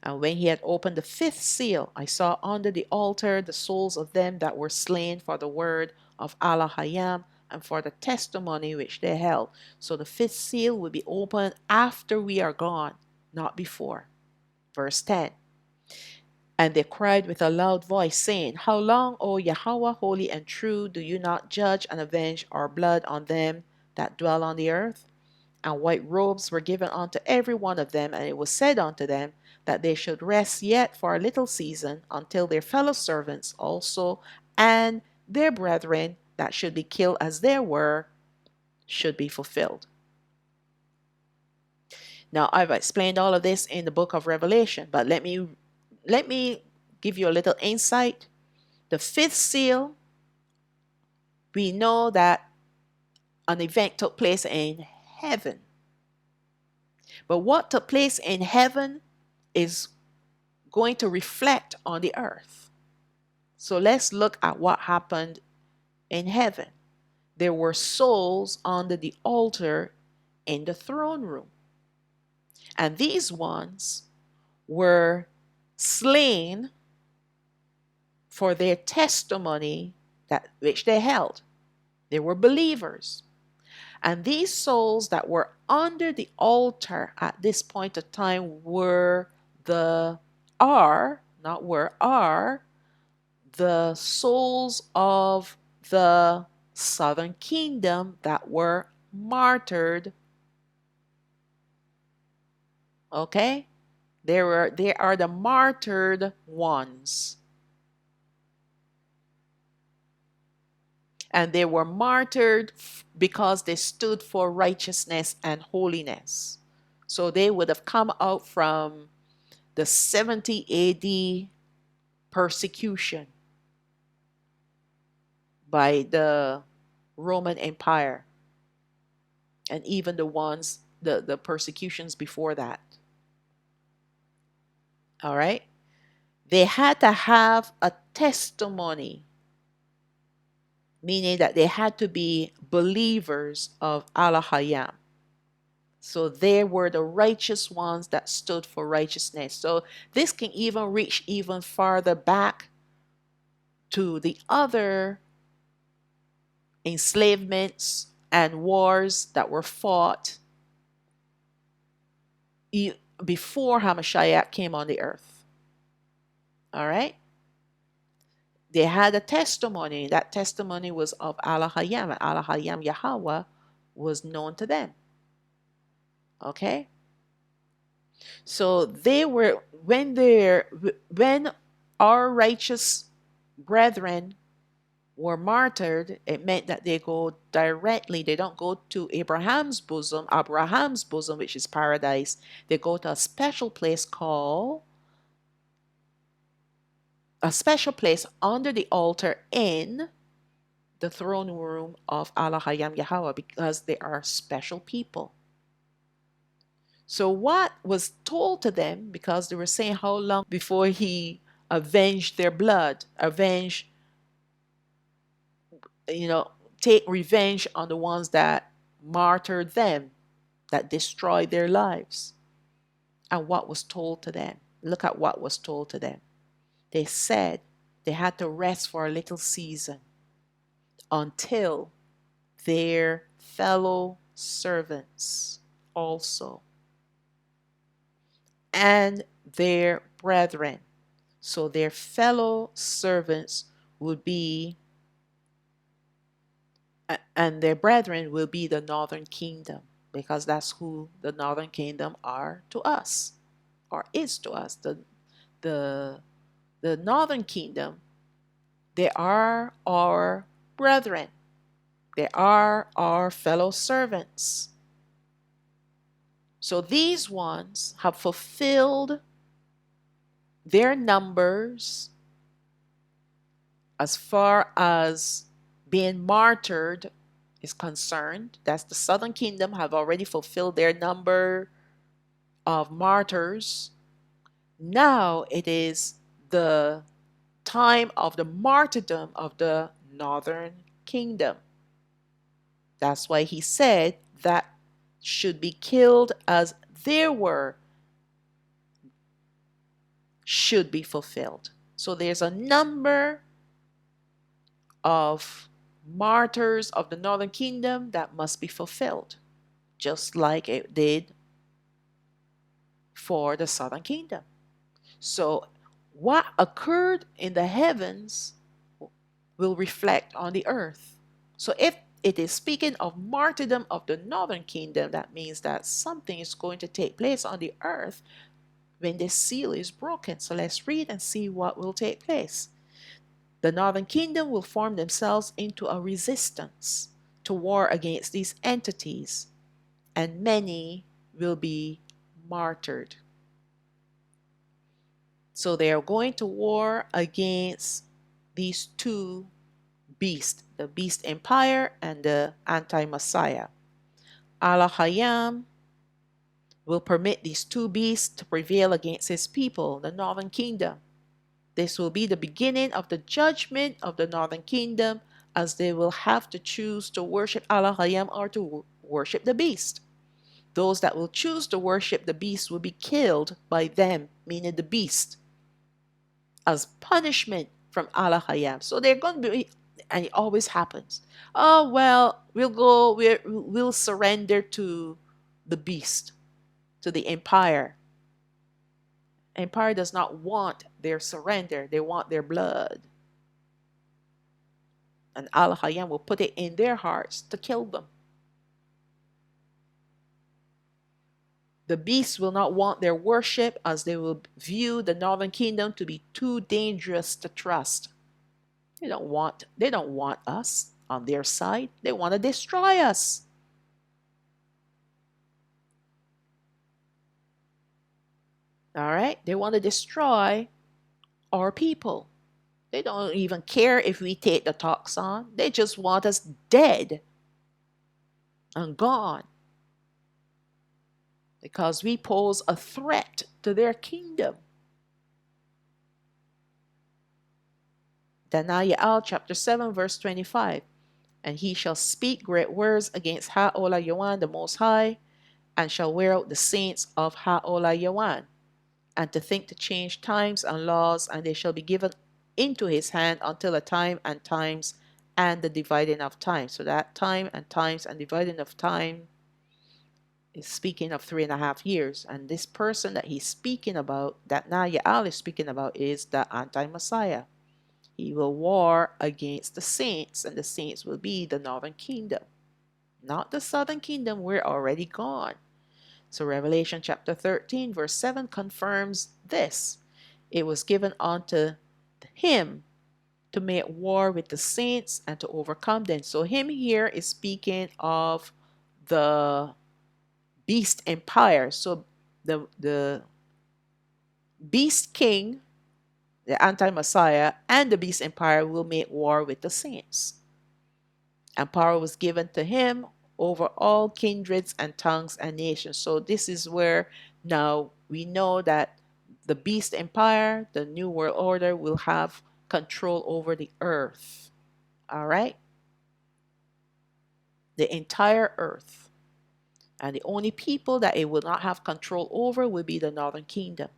And when he had opened the fifth seal, I saw under the altar the souls of them that were slain for the word of Yahawah and for the testimony which they held. So the fifth seal will be opened after we are gone, not before. Verse 10. And they cried with a loud voice, saying, How long, O Yahawah, holy and true, do you not judge and avenge our blood on them that dwell on the earth? And white robes were given unto every one of them, and it was said unto them that they should rest yet for a little season until their fellow servants also and their brethren that should be killed as there were should be fulfilled. Now I've explained all of this in the book of Revelation, but let me give you a little insight. The fifth seal, we know that an event took place in heaven. But what took place in heaven is going to reflect on the earth. So let's look at what happened in heaven. There were souls under the altar in the throne room. And these ones were slain for their testimony that which they held. They were believers. And these souls that were under the altar at this point of time are the souls of the southern kingdom that were martyred. Okay? They are the martyred ones. And they were martyred because they stood for righteousness and holiness. So they would have come out from the 70 AD persecution by the Roman Empire, and even the persecutions before that. All right? They had to have a testimony, meaning that they had to be believers of Yahawah. So they were the righteous ones that stood for righteousness. So this can even reach even farther back to the other enslavements and wars that were fought before Hamashiach came on the earth. All right? They had a testimony. That testimony was of Yahawah. Yahawah was known to them. Okay? So they were when our righteous brethren were martyred, it meant that they go directly, they don't go to Abraham's bosom, which is paradise. They go to a special place under the altar in the throne room of Yahawah, because they are special people. So what was told to them, because they were saying how long before he avenged their blood, take revenge on the ones that martyred them, that destroyed their lives. And what was told to them? Look at what was told to them. They said they had to rest for a little season until their fellow servants also and their brethren. So their fellow servants would be, and their brethren will be the northern kingdom, because that's who the northern kingdom are to us, or is to us. The northern kingdom, they are our brethren. They are our fellow servants. So these ones have fulfilled their numbers as far as being martyred is concerned, that's the southern kingdom, have already fulfilled their number of martyrs. Now it is the time of the martyrdom of the northern kingdom. That's why he said that should be killed as there were should be fulfilled. So there's a number of martyrs of the northern kingdom that must be fulfilled, just like it did for the southern kingdom. So what occurred in the heavens will reflect on the earth. So if it is speaking of martyrdom of the northern kingdom, that means that something is going to take place on the earth when this seal is broken. So let's read and see what will take place. The northern kingdom will form themselves into a resistance to war against these entities, and many will be martyred. So they are going to war against these two beasts, the beast empire and the anti-Messiah. Alahayam will permit these two beasts to prevail against his people, the northern kingdom. This will be the beginning of the judgment of the northern kingdom, as they will have to choose to worship Alahayam or to worship the beast. Those that will choose to worship the beast will be killed by them, meaning the beast, as punishment from Alahayam. So they're going to be, and it always happens. Oh, well, we'll surrender to the beast, to the empire. Empire does not want their surrender, they want their blood. And Al-Hayam will put it in their hearts to kill them. The beasts will not want their worship, as they will view the northern kingdom to be too dangerous to trust. They don't want us on their side. They want to destroy us. All right? They want to destroy our people. They don't even care if we take the toxin. They just want us dead and gone, because we pose a threat to their kingdom. Daniel chapter 7 verse 25. And he shall speak great words against Ha'olayawan the Most High, and shall wear out the saints of Ha'olayawan, and to think to change times and laws, and they shall be given into his hand until a time and times and the dividing of time. So that time and times and dividing of time is speaking of 3.5 years. And this person that he's speaking about, that Nayal is speaking about, is the anti-Messiah. He will war against the saints, and the saints will be the northern kingdom, not the southern kingdom. We're already gone. So Revelation chapter 13 verse 7 confirms this. It was given unto him to make war with the saints and to overcome them. So him here is speaking of the beast empire. So the beast king, the anti-Messiah, and the beast empire will make war with the saints. And power was given to him over all kindreds and tongues and nations. So this is where now we know that the beast empire, the new world order, will have control over the earth. All right? The entire earth. And the only people that it will not have control over will be the northern kingdom.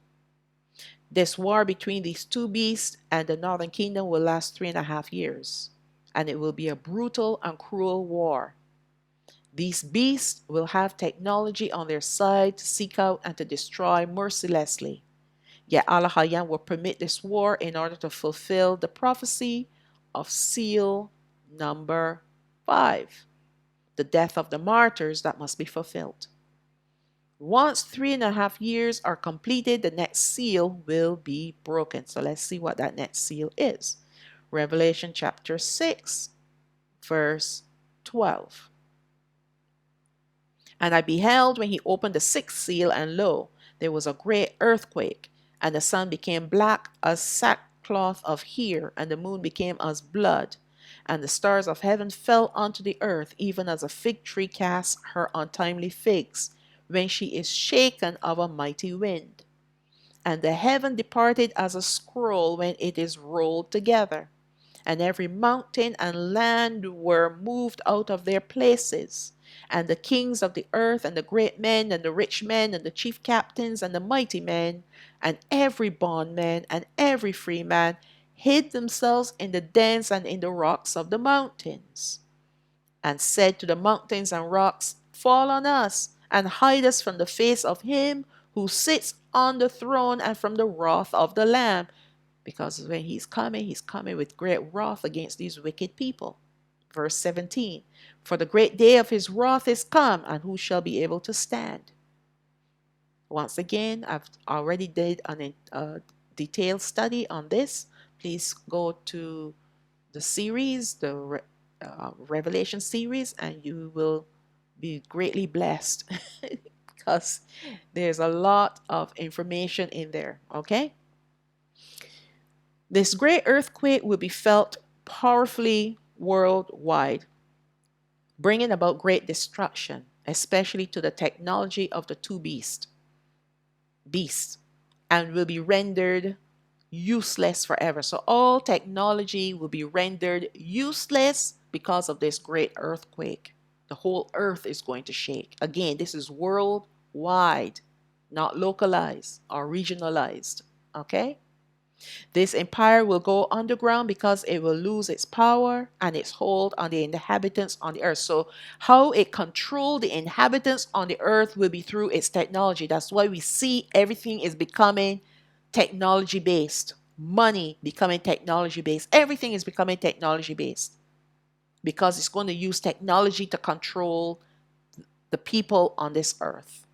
This war between these two beasts and the northern kingdom will last 3.5 years. And it will be a brutal and cruel war. These beasts will have technology on their side to seek out and to destroy mercilessly. Yet Allah will permit this war in order to fulfill the prophecy of seal number 5, the death of the martyrs that must be fulfilled. Once 3.5 years are completed, the next seal will be broken. So let's see what that next seal is. Revelation chapter 6, verse 12. And I beheld when he opened the 6th seal, and lo, there was a great earthquake, and the sun became black as sackcloth of hair, and the moon became as blood, and the stars of heaven fell unto the earth, even as a fig tree casts her untimely figs, when she is shaken of a mighty wind. And the heaven departed as a scroll when it is rolled together, and every mountain and land were moved out of their places. And the kings of the earth, and the great men, and the rich men, and the chief captains, and the mighty men, and every bondman, and every free man, hid themselves in the dens and in the rocks of the mountains, and said to the mountains and rocks, Fall on us, and hide us from the face of him who sits on the throne, and from the wrath of the Lamb. Because when he's coming with great wrath against these wicked people. Verse 17, for the great day of his wrath is come, and who shall be able to stand? Once again, I've already did a detailed study on this. Please go to the series, the Revelation series, and you will be greatly blessed because there's a lot of information in there, okay? This great earthquake will be felt powerfully worldwide, bringing about great destruction, especially to the technology of the two beasts, and will be rendered useless forever. So all technology will be rendered useless because of this great earthquake. The whole earth is going to shake. Again, this is worldwide, not localized or regionalized. Okay? This empire will go underground because it will lose its power and its hold on the inhabitants on the earth. So how it controls the inhabitants on the earth will be through its technology. That's why we see everything is becoming technology based. Money becoming technology based. Everything is becoming technology based because it's going to use technology to control the people on this earth.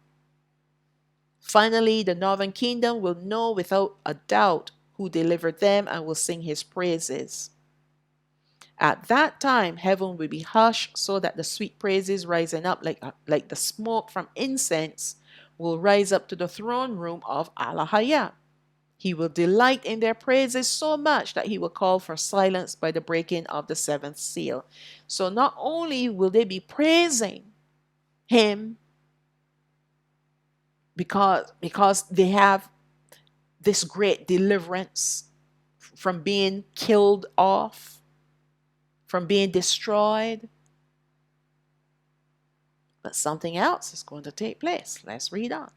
Finally, the northern kingdom will know without a doubt who delivered them and will sing his praises. At that time, heaven will be hushed so that the sweet praises rising up like the smoke from incense will rise up to the throne room of Yahawah. He will delight in their praises so much that he will call for silence by the breaking of the seventh seal. So not only will they be praising him because they have this great deliverance from being killed off, from being destroyed, but something else is going to take place. Let's read on.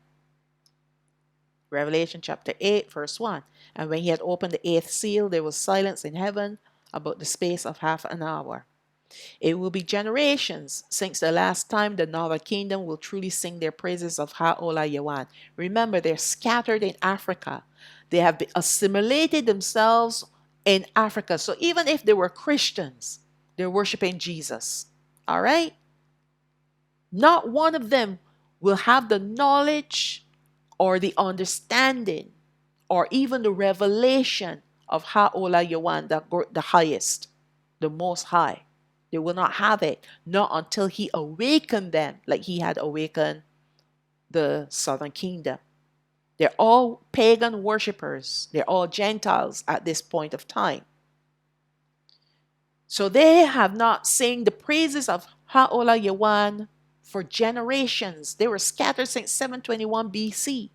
Revelation chapter 8, verse 1. And when he had opened the eighth seal, there was silence in heaven about the space of half an hour. It will be generations since the last time the northern kingdom will truly sing their praises of Yahawah. Remember, they're scattered in Africa. They have assimilated themselves in Africa. So even if they were Christians, they're worshiping Jesus. All right? Not one of them will have the knowledge or the understanding or even the revelation of Yahawah, the highest, the most high. They will not have it, not until he awakened them like he had awakened the southern kingdom. They're all pagan worshippers. They're all Gentiles at this point of time. So they have not sung the praises of Yahawah for generations. They were scattered since 721 BC.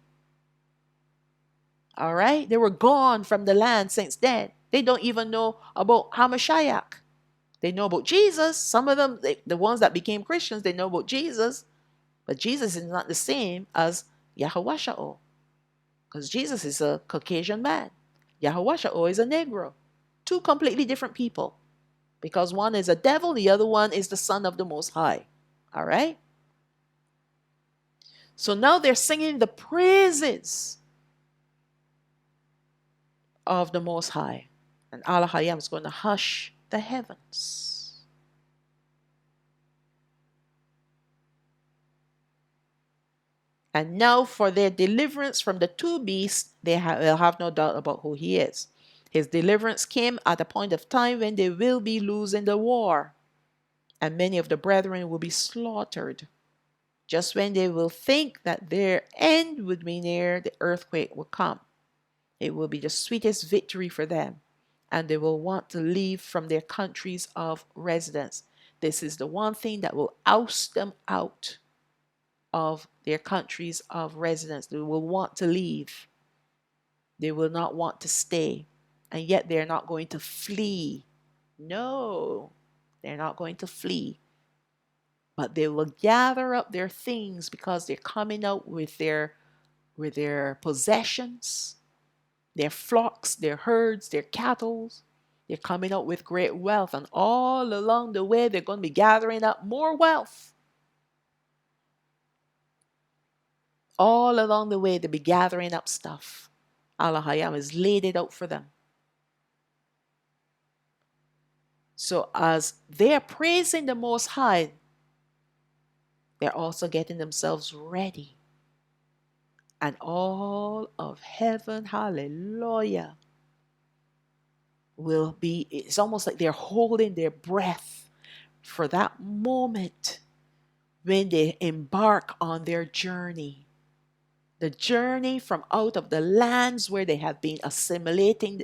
All right? They were gone from the land since then. They don't even know about Hamashiach. They know about Jesus. Some of them, the ones that became Christians, they know about Jesus. But Jesus is not the same as Yahawah. Because Jesus is a Caucasian man. Yahawah is a Negro. Two completely different people. Because one is a devil, the other one is the Son of the Most High. All right? So now they're singing the praises of the Most High. And Yahawah is going to hush the heavens. And now for their deliverance from the two beasts, they'll have no doubt about who he is. His deliverance came at a point of time when they will be losing the war. And many of the brethren will be slaughtered. Just when they will think that their end would be near, the earthquake will come. It will be the sweetest victory for them. and they will want to leave from their countries of residence. This is the one thing that will oust them out of their countries of residence. They will want to leave. They will not want to stay. And yet they're not going to flee. No, they're not going to flee. But they will gather up their things because they're coming out with their possessions, their flocks, their herds, their cattle. They're coming out with great wealth. And all along the way, they're going to be gathering up more wealth. All along the way, they'll be gathering up stuff. Allahayam has laid it out for them. So as they're praising the Most High, they're also getting themselves ready. And all of heaven, hallelujah, will be, it's almost like they're holding their breath for that moment when they embark on their journey. The journey from out of the lands where they have been assimilating,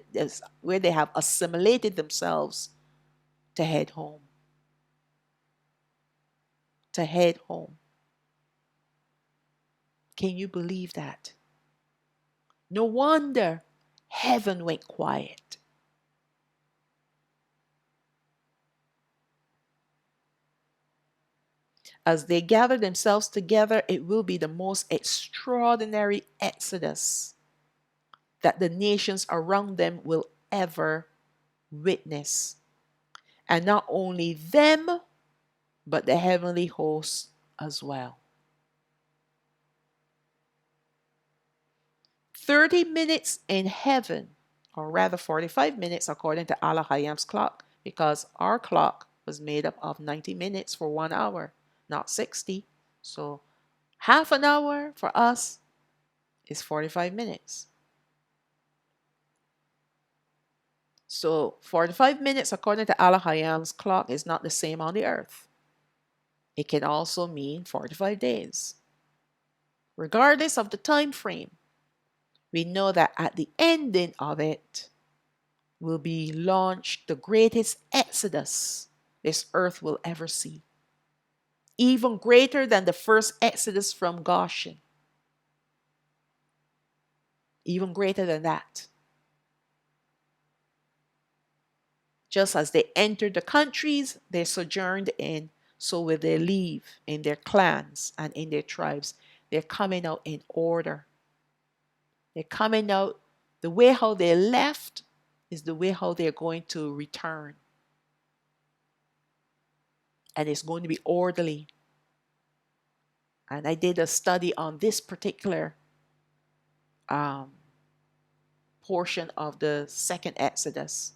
where they have assimilated themselves to head home. To head home. Can you believe that? No wonder heaven went quiet. As they gather themselves together, it will be the most extraordinary exodus that the nations around them will ever witness. And not only them, but the heavenly hosts as well. 30 minutes in heaven, or rather 45 minutes according to Allah Hayam's clock, because our clock was made up of 90 minutes for 1 hour, not 60. So half an hour for us is 45 minutes. So 45 minutes according to Allah Hayam's clock is not the same on the earth. It can also mean 45 days. Regardless of the time frame, we know that at the ending of it will be launched the greatest exodus this earth will ever see. Even greater than the first exodus from Goshen. Even greater than that. Just as they entered the countries they sojourned in, so will they leave in their clans and in their tribes. They're coming out in order. They're coming out. The way how they left is the way how they're going to return. And it's going to be orderly. And I did a study on this particular portion of the second Exodus.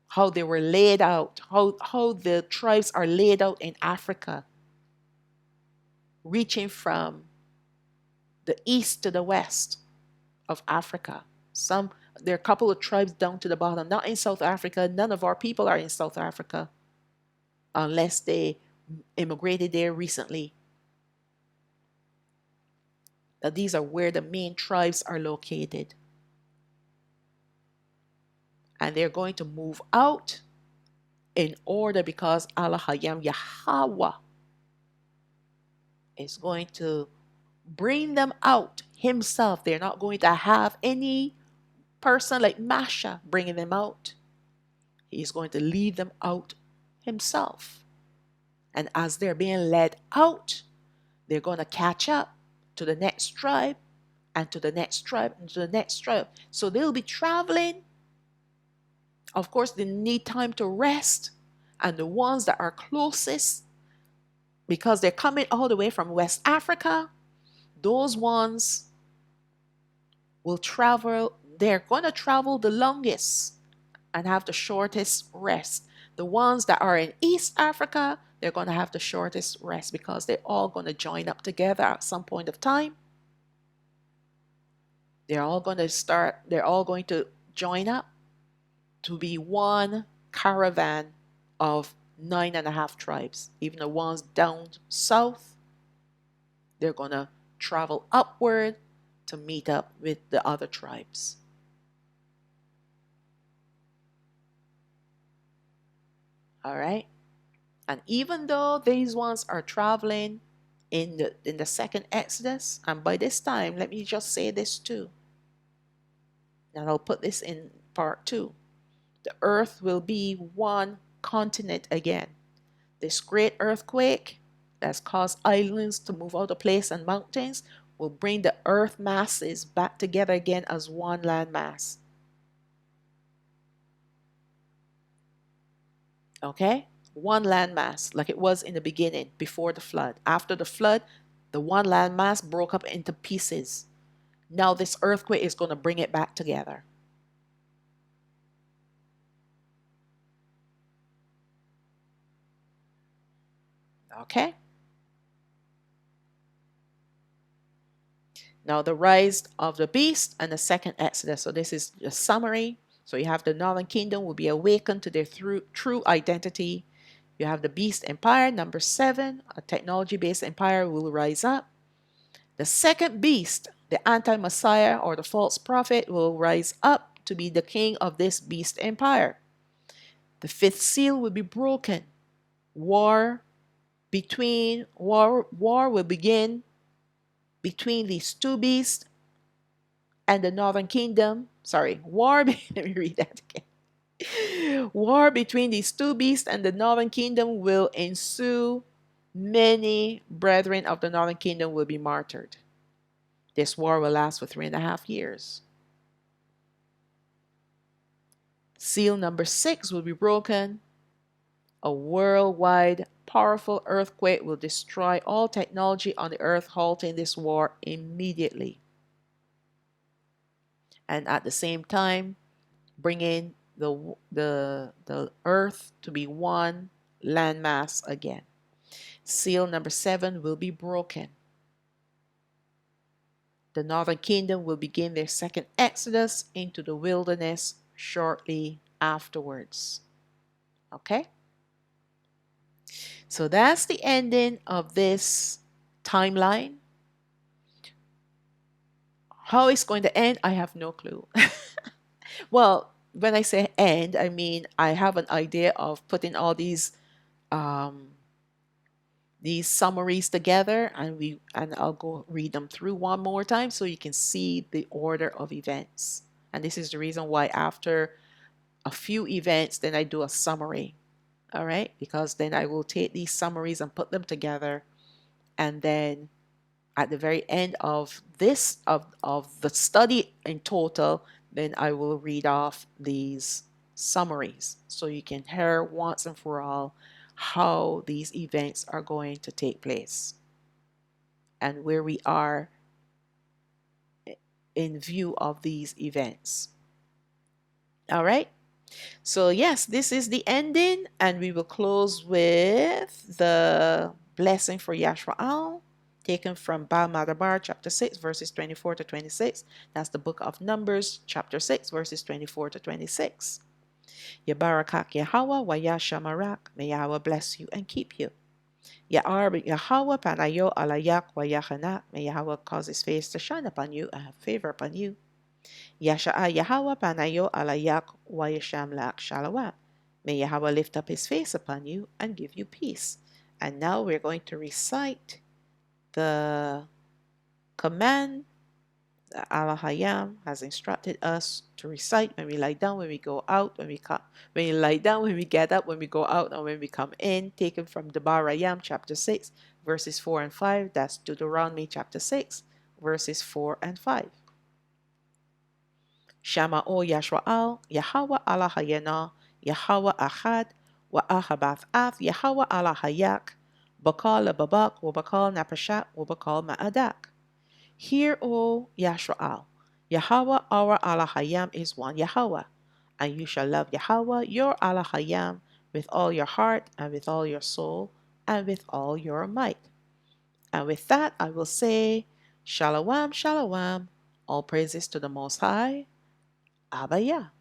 How they were laid out, how the tribes are laid out in Africa, reaching from the east to the west of Africa. There are a couple of tribes down to the bottom, not in South Africa. None of our people are in South Africa unless they immigrated there recently. Now, these are where the main tribes are located. And they're going to move out in order because Allah Hayam Yahawah is going to bring them out himself. They're not going to have any person like Masha bringing them out. He's going to lead them out himself. And as they're being led out, they're going to catch up to the next tribe and to the next tribe and to the next tribe. So they'll be traveling. Of course, they need time to rest. And the ones that are closest, because they're coming all the way from West Africa, those ones will travel. They're going to travel the longest and have the shortest rest. The ones that are in East Africa, they're going to have the shortest rest because they're all going to join up together at some point of time. They're all going to join up to be one caravan of 9.5 tribes. Even the ones down south, they're going to travel upward to meet up with the other tribes. All right. And even though these ones are traveling in the second Exodus, and by this time, let me just say this too, and I'll put this in part two. The earth will be one continent again. This great earthquake that's caused islands to move out of place and mountains will bring the earth masses back together again as one land mass. Okay? One land mass, like it was in the beginning, before the flood. After the flood, the one land mass broke up into pieces. Now, this earthquake is going to bring it back together. Okay? Now, the rise of the beast and the second Exodus. So, this is a summary. So, you have the northern kingdom will be awakened to their true identity. You have the beast empire, number 7, a technology based empire will rise up. The second beast, the anti Messiah or the false prophet, will rise up to be the king of this beast empire. The fifth seal will be broken. War will begin between these two beasts and the northern kingdom. Sorry, war. Let me read that again. War between these two beasts and the northern kingdom will ensue. Many brethren of the northern kingdom will be martyred. This war will last for 3.5 years. Seal number 6 will be broken. A worldwide powerful earthquake will destroy all technology on the earth, halting this war immediately. And at the same time, bringing the earth to be one landmass again. Seal number 7 will be broken. The northern kingdom will begin their second exodus into the wilderness shortly afterwards. Okay? So that's the ending of this timeline. How it's going to end, I have no clue. Well, when I say end, I mean I have an idea of putting all these summaries together, and I'll go read them through one more time so you can see the order of events. And this is the reason why after a few events, then I do a summary. All right, because then I will take these summaries and put them together, and then at the very end of this of the study in total, then I will read off these summaries so you can hear once and for all how these events are going to take place and where we are in view of these events. All right. So yes, this is the ending, and we will close with the blessing for Yahawah, taken from Bal Madabar, chapter 6, verses 24 to 26. That's the book of Numbers, chapter 6, verses 24 to 26. Yabarakak Yahawah, Wayashamarak. May Yahweh bless you and keep you. Ya'arb Yahawah Panayo Alayak Wayahanak. May Yahweh cause his face to shine upon you and have favor upon you. Yasha'a Yahawah Panayo Alayak Wayashamlak Shalawam. May Yahweh lift up his face upon you and give you peace. And now we're going to recite the command that Allah Hayam has instructed us to recite when we lie down, when we go out, when we lie down, when we get up, when we go out, and when we come in, taken from the Barayam chapter 6, verses 4 and 5. That's Deuteronomy chapter 6, verses 4 and 5. Shama o Yashwa'al, Yahawah Allah Hayana, Yahawah Ahad, wa Ahabath Ath, Yahawah Allah Hayak, Bakal Babak, wa Bakal Napashat, wa Bakal Ma'adak. Hear, O Yashwa'al, Yahawah our Allah Hayam is one Yahawah, and you shall love Yahawah your Allah Hayam with all your heart, and with all your soul, and with all your might. And with that, I will say, Shalawam, Shalawam, all praises to the Most High. Abaya.